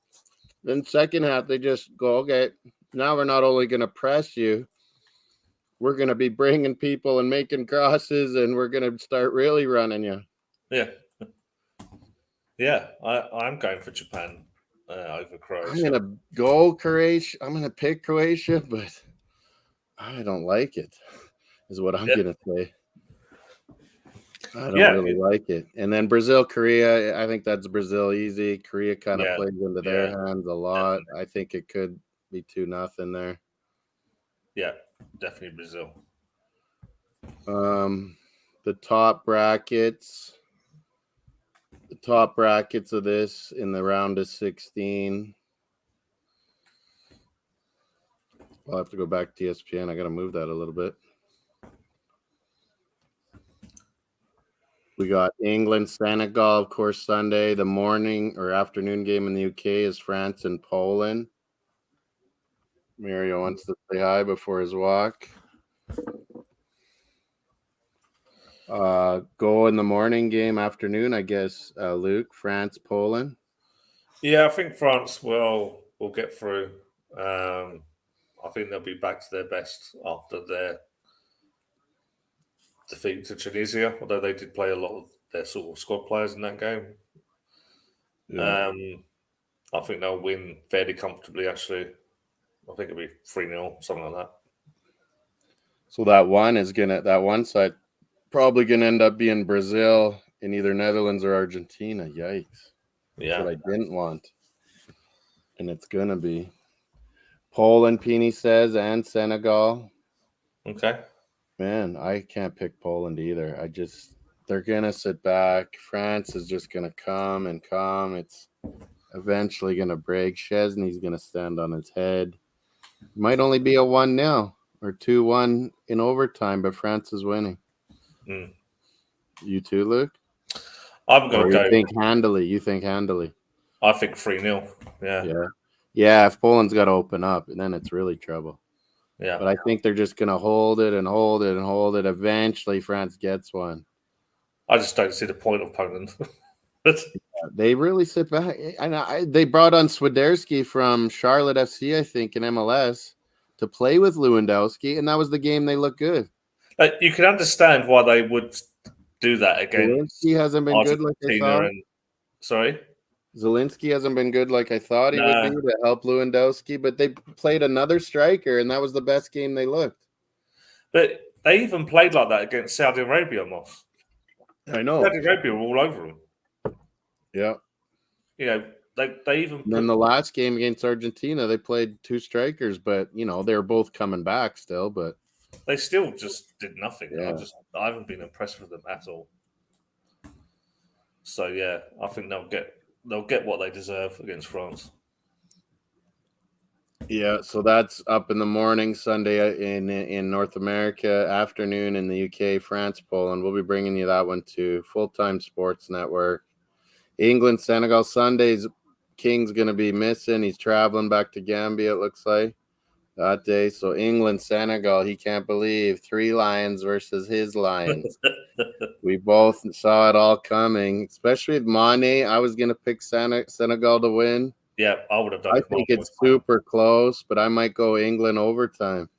Then second half, they just go, okay, now we're not only going to press you, we're going to be bringing people and making crosses, and we're going to start really running you. Yeah, I'm going for Japan over Croatia. I'm going to go Croatia. I'm going to pick Croatia, but I don't like it, is what I'm going to say. I don't really like it. And then Brazil, Korea, I think that's Brazil easy. Korea kind of plays into their hands a lot. Definitely. I think it could be 2-0 there. Yeah, definitely Brazil. The top brackets of this in the round of 16. I'll have to go back to ESPN. I got to move that a little bit. We got England, Senegal, of course, Sunday. The morning or afternoon game in the UK is France and Poland. Mario wants to say hi before his walk. Go in the morning game, afternoon, I guess, Luke, France, Poland. Yeah, I think France will get through. I think they'll be back to their best after their defeat to Tunisia, although they did play a lot of their sort of squad players in that game. Yeah. I think they'll win fairly comfortably, actually. I think it'll be 3-0, something like that. So that one side probably gonna end up being Brazil in either Netherlands or Argentina. Yikes. That's what I didn't want. And it's gonna be Poland, Pini says, and Senegal. Okay. Man, I can't pick Poland either. They're gonna sit back. France is just gonna come and come. It's eventually gonna break. Szczesny's gonna stand on his head. Might only be a 1-0 or 2-1 in overtime, but France is winning. You too, Luke? I'm going to go. You think handily? I think 3-0. Yeah, if Poland's got to open up, then it's really trouble. Yeah. But I think they're just going to hold it and hold it and hold it. Eventually, France gets one. I just don't see the point of Poland. They really sit back. They brought on Swiderski from Charlotte FC, I think, in MLS to play with Lewandowski, and that was the game they looked good. You can understand why they would do that against Zelensky hasn't been good like I thought. Sorry? Zelensky hasn't been good like I thought he would be to help Lewandowski, but they played another striker, and that was the best game they looked. But they even played like that against Saudi Arabia, Moss. I know. Saudi Arabia were all over them. Yeah. You know, they even... And then the last game against Argentina, they played two strikers, but, they were both coming back still, but... They still just did nothing. Yeah. I haven't been impressed with them at all. So, yeah, I think they'll get what they deserve against France. Yeah, so that's up in the morning, Sunday in North America, afternoon in the UK, France, Poland. We'll be bringing you that one too. Full-time Sports Network. England, Senegal, Sundays. King's going to be missing. He's traveling back to Gambia, it looks like, that day. So England, Senegal, he can't believe 3 Lions versus his Lions. We both saw it all coming, especially with Mane. I was going to pick Senegal to win. Yeah, I would have done. I think it's super close, but I might go England overtime.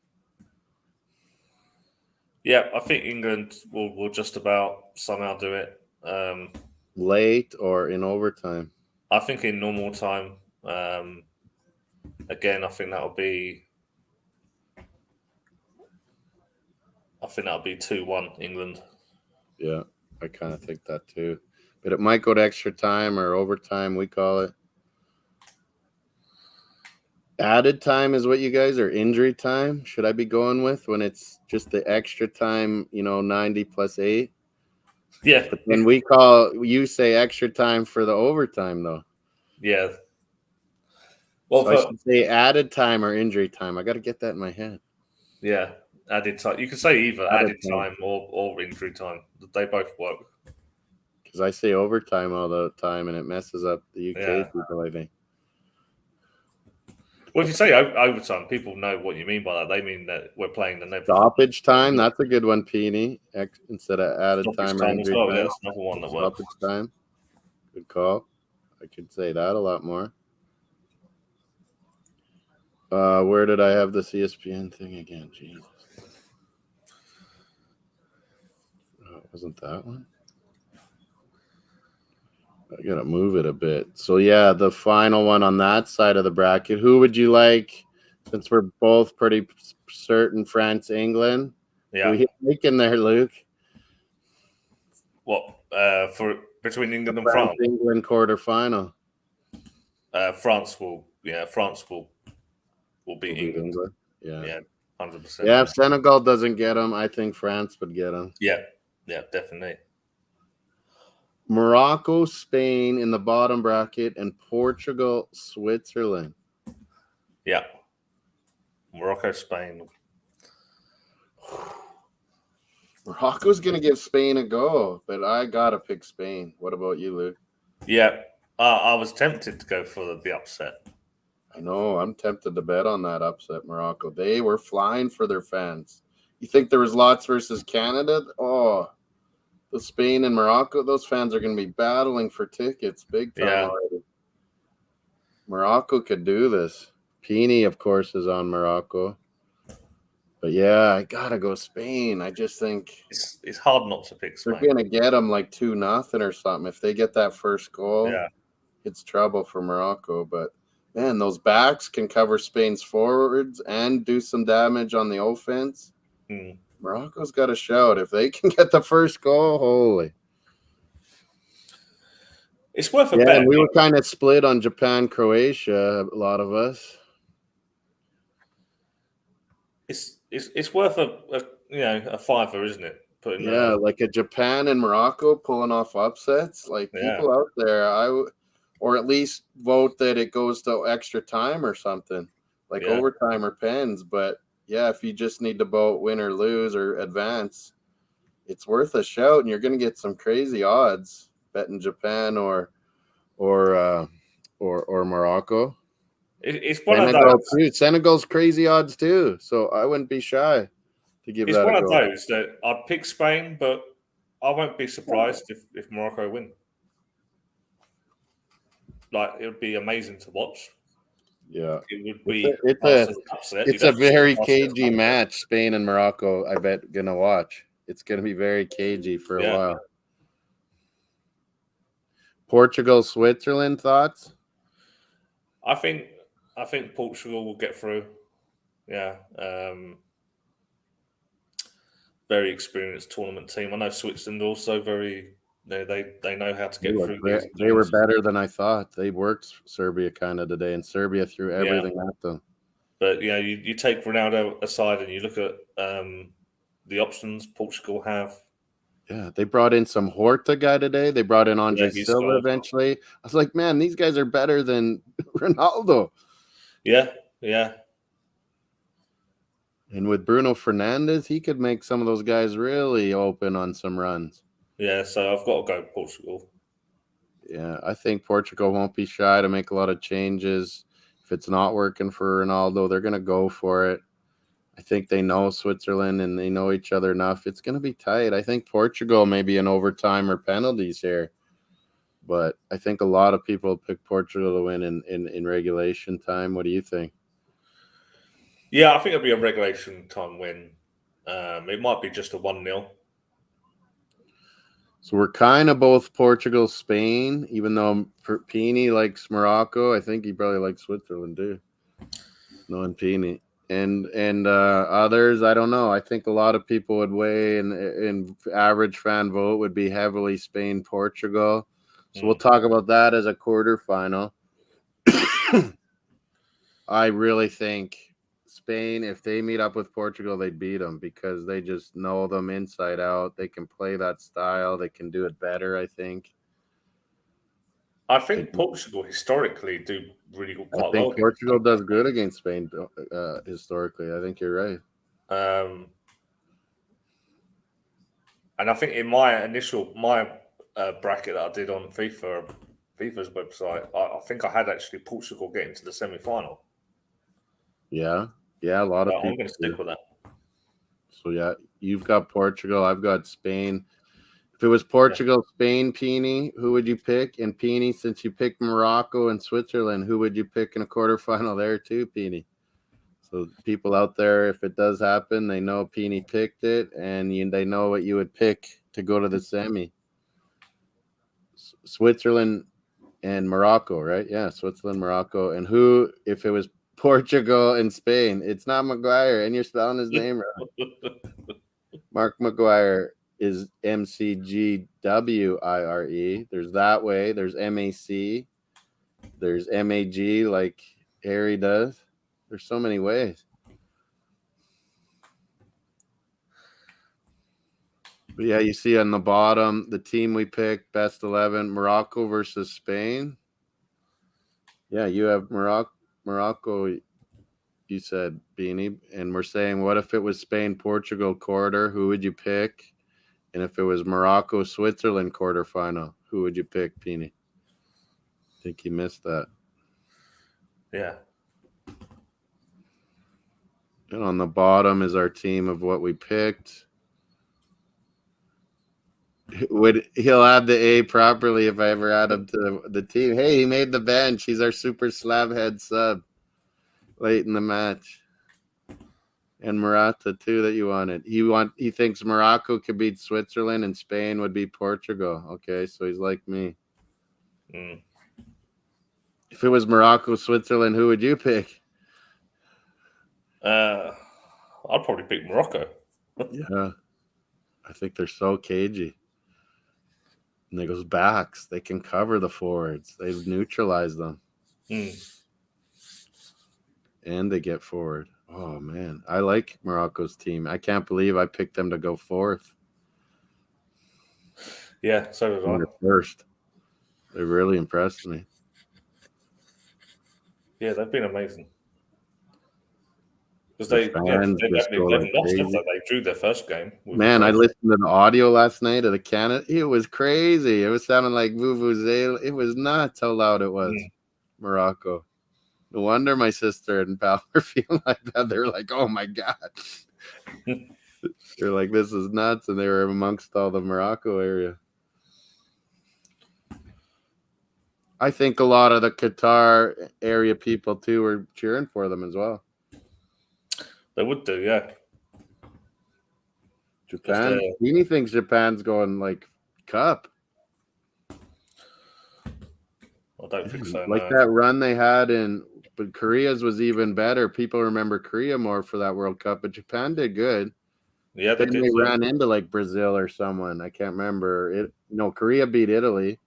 Yeah, I think England will just about somehow do it. Late or in overtime? I think in normal time. Again, I think that'll be 2-1 England. Yeah, I kind of think that too. But it might go to extra time or overtime, we call it. Added time is what you guys are injury time. Should I be going with when it's just the extra time, 90 plus 8? Yeah. But then you say extra time for the overtime though. Yeah. Well, So I should say added time or injury time. I got to get that in my head. Yeah, added time. You can say either added time or injury time. They both work. Because I say overtime all the time, and it messes up the UK people, I think. Well, if you say overtime, people know what you mean by that. They mean that we're playing the never Stoppage time, that's a good one, Peony. Instead of added stoppage time or injury time. Yeah, that's another one that works. Stoppage time. Good call. I could say that a lot more. Where did I have this ESPN thing again? Jesus. Wasn't that one? I gotta move it a bit. So yeah, the final one on that side of the bracket. Who would you like? Since we're both pretty certain France, England. Yeah. Who you thinking there, Luke? What for between England and France? England quarterfinal. France will beat England. Yeah, 100%. Yeah, if Senegal doesn't get them, I think France would get them. Yeah, definitely. Morocco, Spain in the bottom bracket, and Portugal, Switzerland. Yeah. Morocco, Spain. Morocco's going to give Spain a go, but I got to pick Spain. What about you, Luke? Yeah, I was tempted to go for the upset. I know. I'm tempted to bet on that upset, Morocco. They were flying for their fans. You think there was lots versus Canada? Oh, the Spain and Morocco, those fans are going to be battling for tickets big time already. Morocco could do this. Peony, of course, is on Morocco. But yeah, I gotta go Spain. I just think it's hard not to pick Spain. They're gonna get them like 2-0 or something. If they get that first goal, it's trouble for Morocco. But man, those backs can cover Spain's forwards and do some damage on the offense. Morocco's got a shout. If they can get the first goal, holy. It's worth a bet. And we were kind of split on Japan, Croatia, a lot of us. It's worth a fiver, isn't it? Like a Japan and Morocco pulling off upsets. Like people out there, or at least vote that it goes to extra time or something, like overtime or pens. But yeah, if you just need to vote win or lose or advance, it's worth a shout, and you're going to get some crazy odds betting Japan or Morocco. It's one Senegal of those. Too. Senegal's crazy odds too, so I wouldn't be shy to give that a go. It's one of those that I'd pick Spain, but I won't be surprised if Morocco win. Like, it would be amazing to watch. Yeah, it would be. It's a very cagey match. Spain and Morocco, I bet, gonna watch. It's gonna be very cagey for a while. Portugal, Switzerland, thoughts? I think Portugal will get through. Yeah, very experienced tournament team. I know Switzerland also very. They know how to get through. They were better than I thought. They worked Serbia kind of today, and Serbia threw everything at them. But you take Ronaldo aside and you look at the options Portugal have. Yeah, they brought in some Horta guy today. They brought in Andre Silva eventually. I was like, man, these guys are better than Ronaldo. Yeah. And with Bruno Fernandes, he could make some of those guys really open on some runs. Yeah, so I've got to go Portugal. Yeah, I think Portugal won't be shy to make a lot of changes. If it's not working for Ronaldo, they're going to go for it. I think they know Switzerland and they know each other enough. It's going to be tight. I think Portugal may be in overtime or penalties here. But I think a lot of people pick Portugal to win in regulation time. What do you think? Yeah, I think it'll be a regulation time win. It might be just a 1-0. So we're kind of both Portugal, Spain, even though Pini likes Morocco. I think he probably likes Switzerland too. No, and Peony. And others, I don't know. I think a lot of people would weigh in average fan vote would be heavily Spain, Portugal. So we'll talk about that as a quarterfinal. I really think Spain, if they meet up with Portugal, they beat them because they just know them inside out. They can play that style. They can do it better, I think. I think Portugal historically do really quite well. I think Portugal does good against Spain historically. I think you're right. And I think in my bracket that I did on FIFA's website, I think I had actually Portugal getting to the semi-final. Yeah, a lot of people. I'm going to stick with that. So yeah, you've got Portugal. I've got Spain. If it was Portugal, Spain, Peony, who would you pick? And Peony, since you picked Morocco and Switzerland, who would you pick in a quarterfinal there too, Peony? So people out there, if it does happen, they know Peony picked it, and they know what you would pick to go to the semi. Switzerland and Morocco, right? Yeah, Switzerland, Morocco. And who, if it was Portugal and Spain, it's not Maguire, and you're spelling his name wrong. Mark Maguire is MCGWIRE. There's that way. There's MAC. There's MAG like Harry does. There's so many ways. But yeah, you see on the bottom, the team we picked, best 11, Morocco versus Spain. Yeah, you have Morocco, you said, Beanie. And we're saying, what if it was Spain, Portugal quarter? Who would you pick? And if it was Morocco, Switzerland quarterfinal, who would you pick, Peony? I think you missed that. Yeah. And on the bottom is our team of what we picked. He'll add the A properly if I ever add him to the team. Hey, he made the bench. He's our super slab head sub late in the match. And Morata too that you wanted. He thinks Morocco could beat Switzerland and Spain would beat Portugal. Okay, so he's like me. If it was Morocco, Switzerland, who would you pick? I'd probably pick Morocco. Yeah. I think they're so cagey. And they goes backs. They can cover the forwards. They've neutralized them. And they get forward. Oh, man. I like Morocco's team. I can't believe I picked them to go fourth. Yeah, so did I. First. They really impressed me. Yeah, they've been amazing. Because they haven't lost after they drew their first game. Man, I listened to the audio last night of the Canada. It was crazy. It was sounding like Vuvuzela. It was nuts how loud it was. Morocco. No wonder my sister and pal are feeling like that. They're like, oh my God. They're like, this is nuts. And they were amongst all the Morocco area. I think a lot of the Qatar area people too were cheering for them as well. They would do, yeah. Japan. Beanie thinks Japan's going like cup. I don't think so. Like that run they had but Korea's was even better. People remember Korea more for that World Cup, but Japan did good. Yeah, they ran into like Brazil or someone. I can't remember. Korea beat Italy.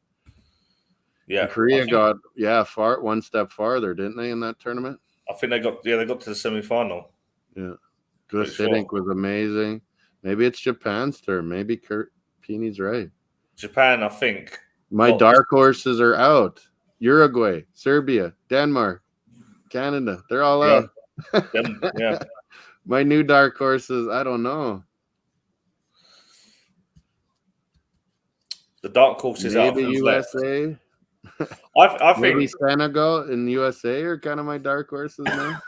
Yeah, and Korea got one step farther, didn't they, in that tournament? I think they got to the semi-final. Yeah, Gusitink was amazing. Maybe it's Japan's turn. Maybe Peeny's right. Japan, I think. My dark horses are out. Uruguay, Serbia, Denmark, Canada. They're all out. Yeah. My new dark horses, I don't know. The dark horses maybe USA. I think maybe Senegal and USA are kind of my dark horses now.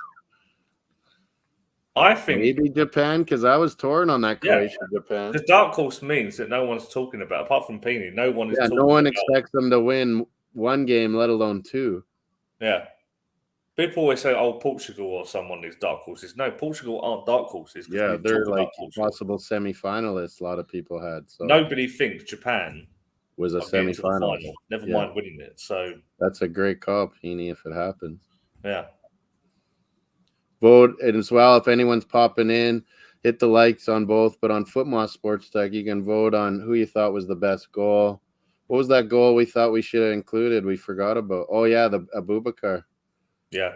I think maybe Japan, because I was torn on that Croatia Japan. The dark horse means that no one's talking about, apart from Peony, no one is talking no one about. Expects them to win one game, let alone two. Yeah. People always say, oh, Portugal or someone is dark horses. No, Portugal aren't dark horses. Yeah, they're like possible semi-finalists a lot if people had. So nobody thinks Japan was a semi-final. Never mind winning it. So that's a great call, Peony, if it happens. Yeah. Vote, and as well, if anyone's popping in, hit the likes on both. But on Footmoss Sports Tech, you can vote on who you thought was the best goal. What was that goal we thought we should have included? We forgot about. Oh yeah, the Abubakar. Yeah.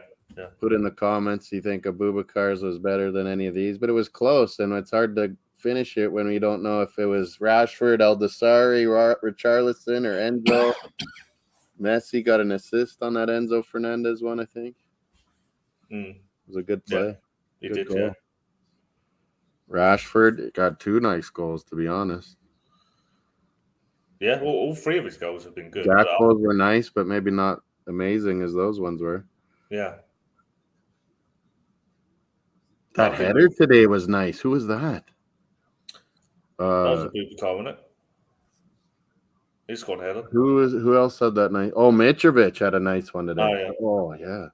Put in the comments you think Abubakar's was better than any of these, but it was close, and it's hard to finish it when we don't know if it was Rashford, Eldasari, Richarlison, or Enzo. Messi got an assist on that Enzo Fernandez one, I think. It was a good play. He Good did, goal. yeah. Rashford got 2 nice goals, to be honest. Yeah, well, all 3 of his goals have been good. Gakpo's were nice, but maybe not amazing as those ones were. Yeah. That header today was nice. Who was that? That was a Bubakar, wasn't it? He scored a header. Who else had that nice? Oh, Mitrovic had a nice one today. Oh, yeah. Oh, yeah.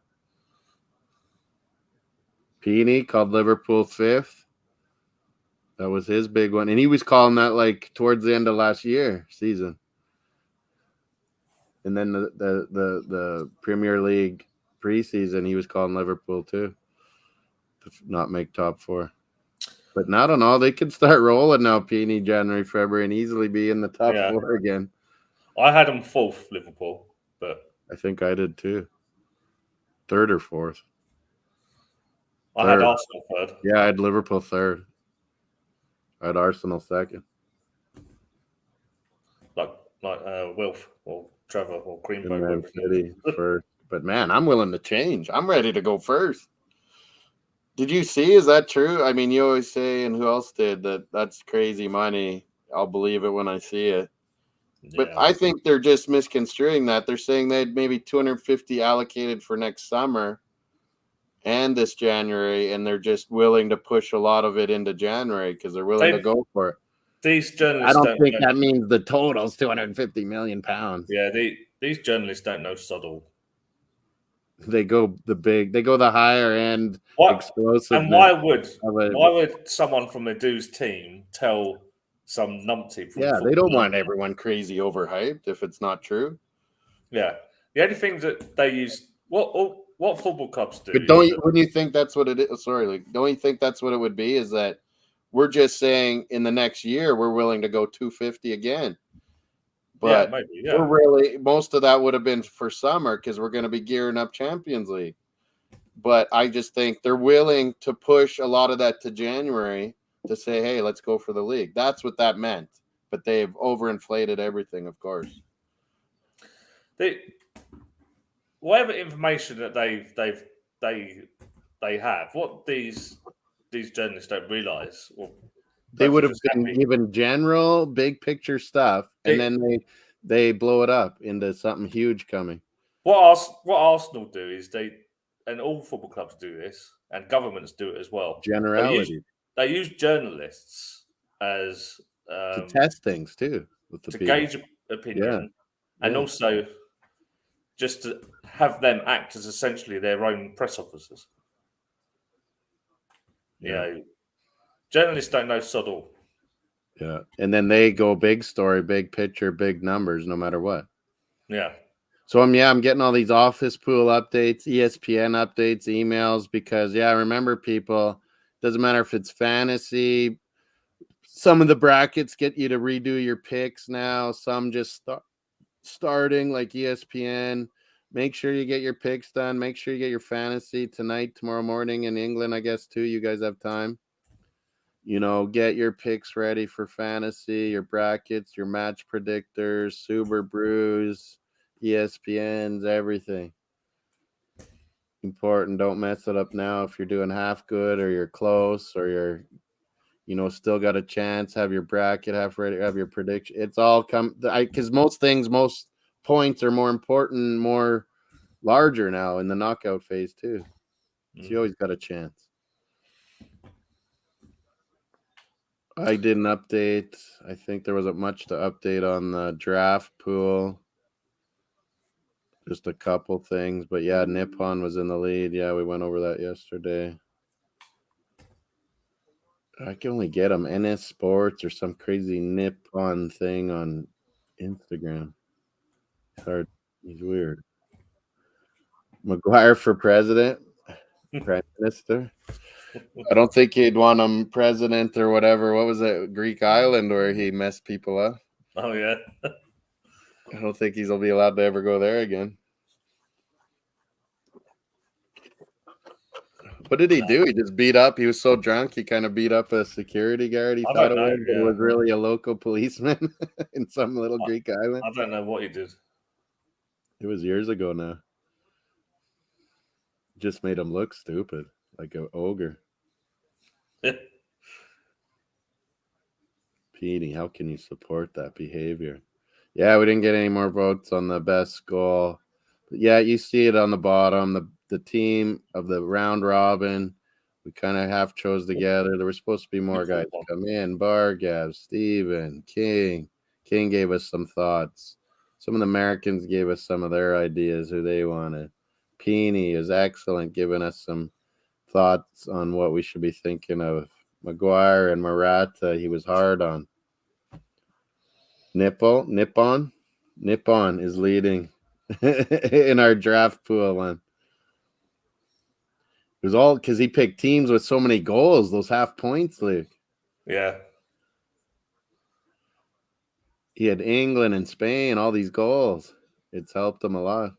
Pini called Liverpool 5th. That was his big one. And he was calling that like towards the end of last season. And then the Premier League preseason, he was calling Liverpool too to not make top 4. But I don't know. They could start rolling now, Pini, January, February, and easily be in the top 4 again. I had them 4th, Liverpool, but I think I did too. 3rd or 4th. I had Arsenal 3rd. Yeah, I had Liverpool 3rd. I had Arsenal 2nd. Like Wilf or Trevor or Greenberg. Man City 1st. But man, I'm willing to change. I'm ready to go 1st. Did you see? Is that true? I mean, you always say, and who else did that? That's crazy money. I'll believe it when I see it. Yeah. But I think they're just misconstruing that. They're saying they had maybe 250 allocated for next summer and this January, and they're just willing to push a lot of it into January because they're willing to go for it. These journalists I don't think that means the total's 250 million pounds. Yeah, these journalists don't know subtle. They go the higher end explosive. And why would someone from a Du's team tell some numpty from they don't want everyone crazy overhyped if it's not true. Yeah. The only thing that they use what football clubs do. But wouldn't you think that's what it is? Sorry, don't you think that's what it would be? Is that we're just saying in the next year we're willing to go 250 again. But we're really, most of that would have been for summer because we're going to be gearing up Champions League. But I just think they're willing to push a lot of that to January to say, hey, let's go for the league. That's what that meant. But they've overinflated everything, of course. Whatever information that they have, what these journalists don't realize, they would have been given general big picture stuff, and then they blow it up into something huge coming. What Arsenal do is and all football clubs do this, and governments do it as well. Generality. They use journalists as to test things too, to gauge opinion, and also just to have them act as essentially their own press officers. Yeah. Journalists don't know subtle. Yeah. And then they go big story, big picture, big numbers, no matter what. Yeah. So I'm getting all these office pool updates, ESPN updates, emails, because remember people, doesn't matter if it's fantasy. Some of the brackets get you to redo your picks now. Some just starting like ESPN. Make sure you get your picks done. Make sure you get your fantasy tonight, tomorrow morning in England, I guess, too. You guys have time. Get your picks ready for fantasy, your brackets, your match predictors, Super Brews, ESPNs, everything. Important. Don't mess it up now if you're doing half good or you're close or you're still got a chance. Have your bracket half ready, have your prediction. It's all because most points are more important, more larger now in the knockout phase too. So you always got a chance. I did an update. I think there wasn't much to update on the draft pool. Just a couple things. But Nippon was in the lead. Yeah, we went over that yesterday. I can only get him NS Sports or some crazy Nippon thing on Instagram. It's hard. He's weird. McGuire for president. Prime Minister. I don't think he'd want him president or whatever. What was it, Greek island where he messed people up? Oh yeah. I don't think he'll be allowed to ever go there again. What did he do? He just beat up. He was so drunk, he kind of beat up a security guard. He I thought don't it know. was, but it was really a local policeman in some little Greek island. I don't know what he did. It was years ago now. Just made him look stupid, like an ogre. Petey, how can you support that behavior? Yeah, we didn't get any more votes on the best goal. But yeah, you see it on the bottom. The team of the round robin, we kind of half chose together. There were supposed to be more guys come in. Bargav, Steven, King. King gave us some thoughts. Some of the Americans gave us some of their ideas who they wanted. Peony is excellent, giving us some thoughts on what we should be thinking of. McGuire and Murata, he was hard on. Nippon is leading in our draft pool one. It was all because he picked teams with so many goals, those half points, Luke. Yeah. He had England and Spain, all these goals. It's helped him a lot.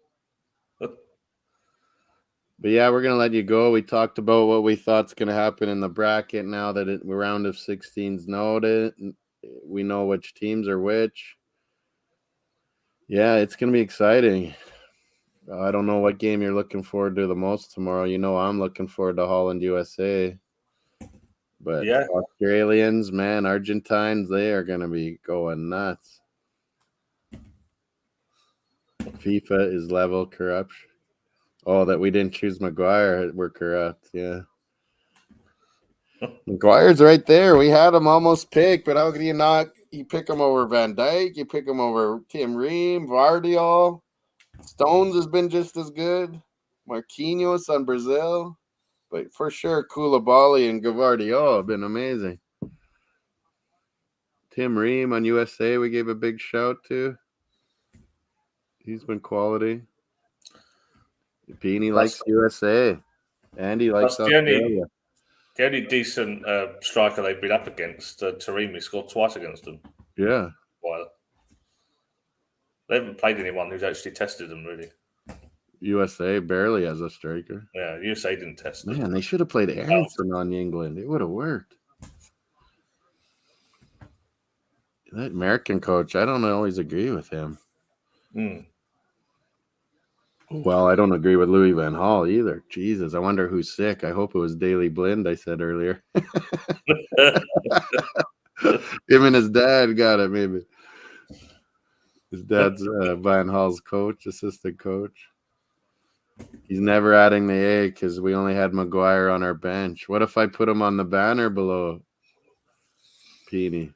But yeah, we're going to let you go. We talked about what we thought's going to happen in the bracket now that the round of 16's noted. We know which teams are which. Yeah, it's going to be exciting. I don't know what game you're looking forward to the most tomorrow. You know I'm looking forward to Holland, USA. But yeah, Australians, man, Argentines, they are going to be going nuts. FIFA is level corruption. Oh, that we didn't choose Maguire. We're corrupt. Yeah. Maguire's right there. We had him almost picked, but how could you not? You pick him over Van Dijk. You pick him over Tim Ream, Vardiol. Stones has been just as good. Marquinhos on Brazil. But for sure, Koulibaly and Gavardiol have been amazing. Tim Ream on USA, we gave a big shout to. He's been quality. Beanie likes USA. Andy likes Australia. The only decent striker they've been up against, Taremi, scored twice against them. Yeah. Well, they haven't played anyone who's actually tested them, really. USA barely has a striker. Yeah, USA didn't test them. Man, they should have played Aronson on England. It would have worked. That American coach, I don't always agree with him. Well, I don't agree with Louis Van Gaal either. Jesus, I wonder who's sick. I hope it was Daley Blind, I said earlier. Him and his dad got it, maybe. His dad's Van Gaal's coach, assistant coach. He's never adding the A because we only had Maguire on our bench. What if I put him on the banner below? Peony.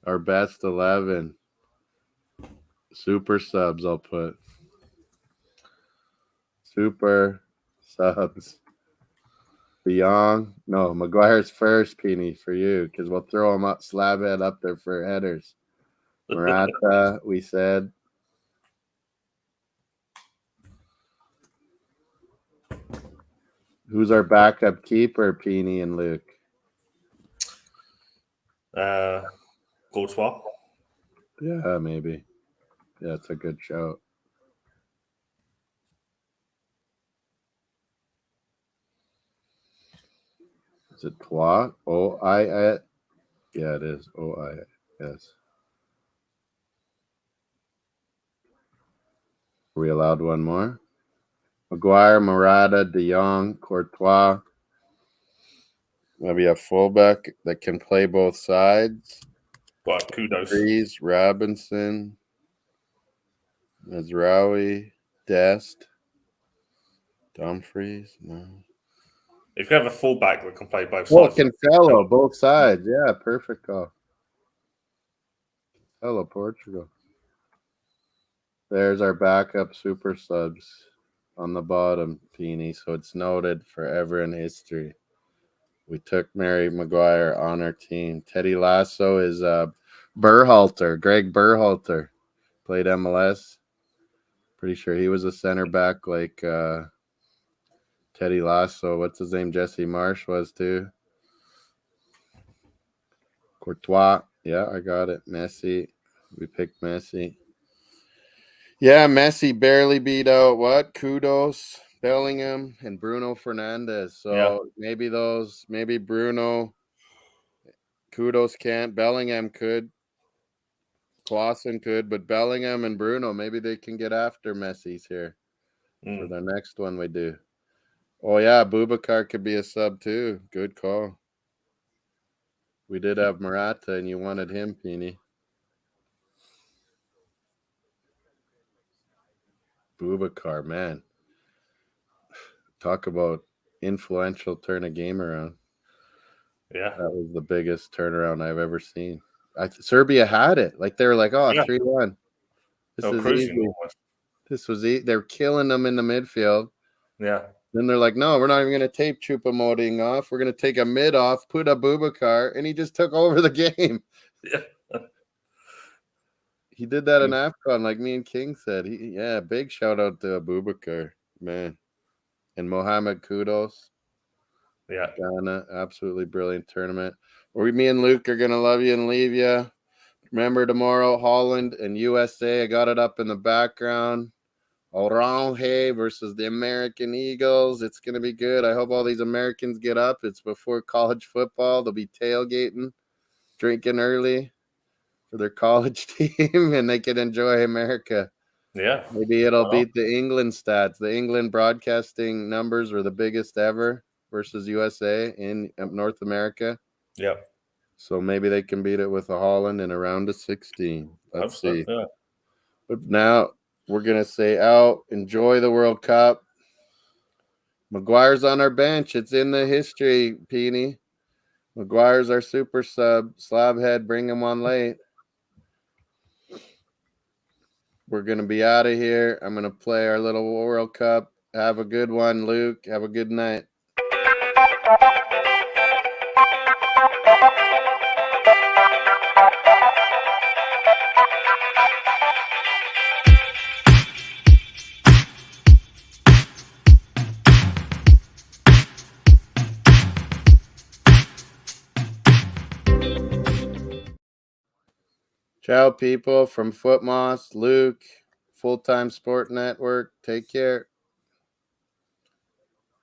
Our best 11. Super subs, I'll put. Super subs. Beyond. No, Maguire's first, Peony, for you, because we'll throw him up, slab head up there for headers. Murata, we said. Who's our backup keeper, Peony and Luke? Courtois. Yeah, maybe. Yeah, it's a good shout. Is it Trois? O-I-S? Yeah, it is. O-I-S. Are we allowed one more? Maguire, Murata, De Jong, Courtois. Maybe a fullback that can play both sides. Well, kudos. Freeze, Robinson, Mazraoui, Dest, Dumfries. No. If you have a fullback that can play both sides. Well, Cancelo, both sides. Yeah, perfect call. Hello, Portugal. There's our backup super subs on the bottom, Peony. So it's noted forever in history. We took Mary Maguire on our team. Teddy Lasso is Berhalter, Greg Berhalter. Played MLS. Pretty sure he was a center back like Teddy Lasso. What's his name? Jesse Marsh was too. Courtois. Yeah, I got it. Messi. We picked Messi. Yeah, Messi barely beat out what? Kudos, Bellingham, and Bruno Fernandes. So maybe Bruno, Kudos can't. Bellingham could. Clausen could, but Bellingham and Bruno, maybe they can get after Messi's here for the next one we do. Oh, yeah, Boubacar could be a sub too. Good call. We did have Morata, and you wanted him, Peony. Boubacar, man. Talk about influential turn a game around. Yeah. That was the biggest turnaround I've ever seen. Serbia had it. Like, they were like, oh, 3-1. This is easy. This was easy. They're killing them in the midfield. Yeah. Then they're like, no, we're not even going to take Choupo-Moting off. We're going to take a mid off, put a Boubacar, and he just took over the game. Yeah. He did that in AFCON, like me and King said. Big shout out to Boubacar, man. And Mohamed Kudos. Yeah. Ghana, absolutely brilliant tournament. Me and Luke are going to love you and leave you. Remember tomorrow, Holland and USA. I got it up in the background. Orange versus the American Eagles. It's going to be good. I hope all these Americans get up. It's before college football. They'll be tailgating, drinking early for their college team, and they can enjoy America. Yeah. Maybe it'll beat the England stats. The England broadcasting numbers were the biggest ever versus USA in North America. Yeah. So maybe they can beat it with a Holland in a round of 16. Let's see. Yeah. But now we're going to say out. Enjoy the World Cup. McGuire's on our bench. It's in the history, Peony. McGuire's our super sub. Slabhead, bring him on late. We're going to be out of here. I'm going to play our little World Cup. Have a good one, Luke. Have a good night. Ciao, people, from Footmoss, Luke, Full Time Sport Network. Take care.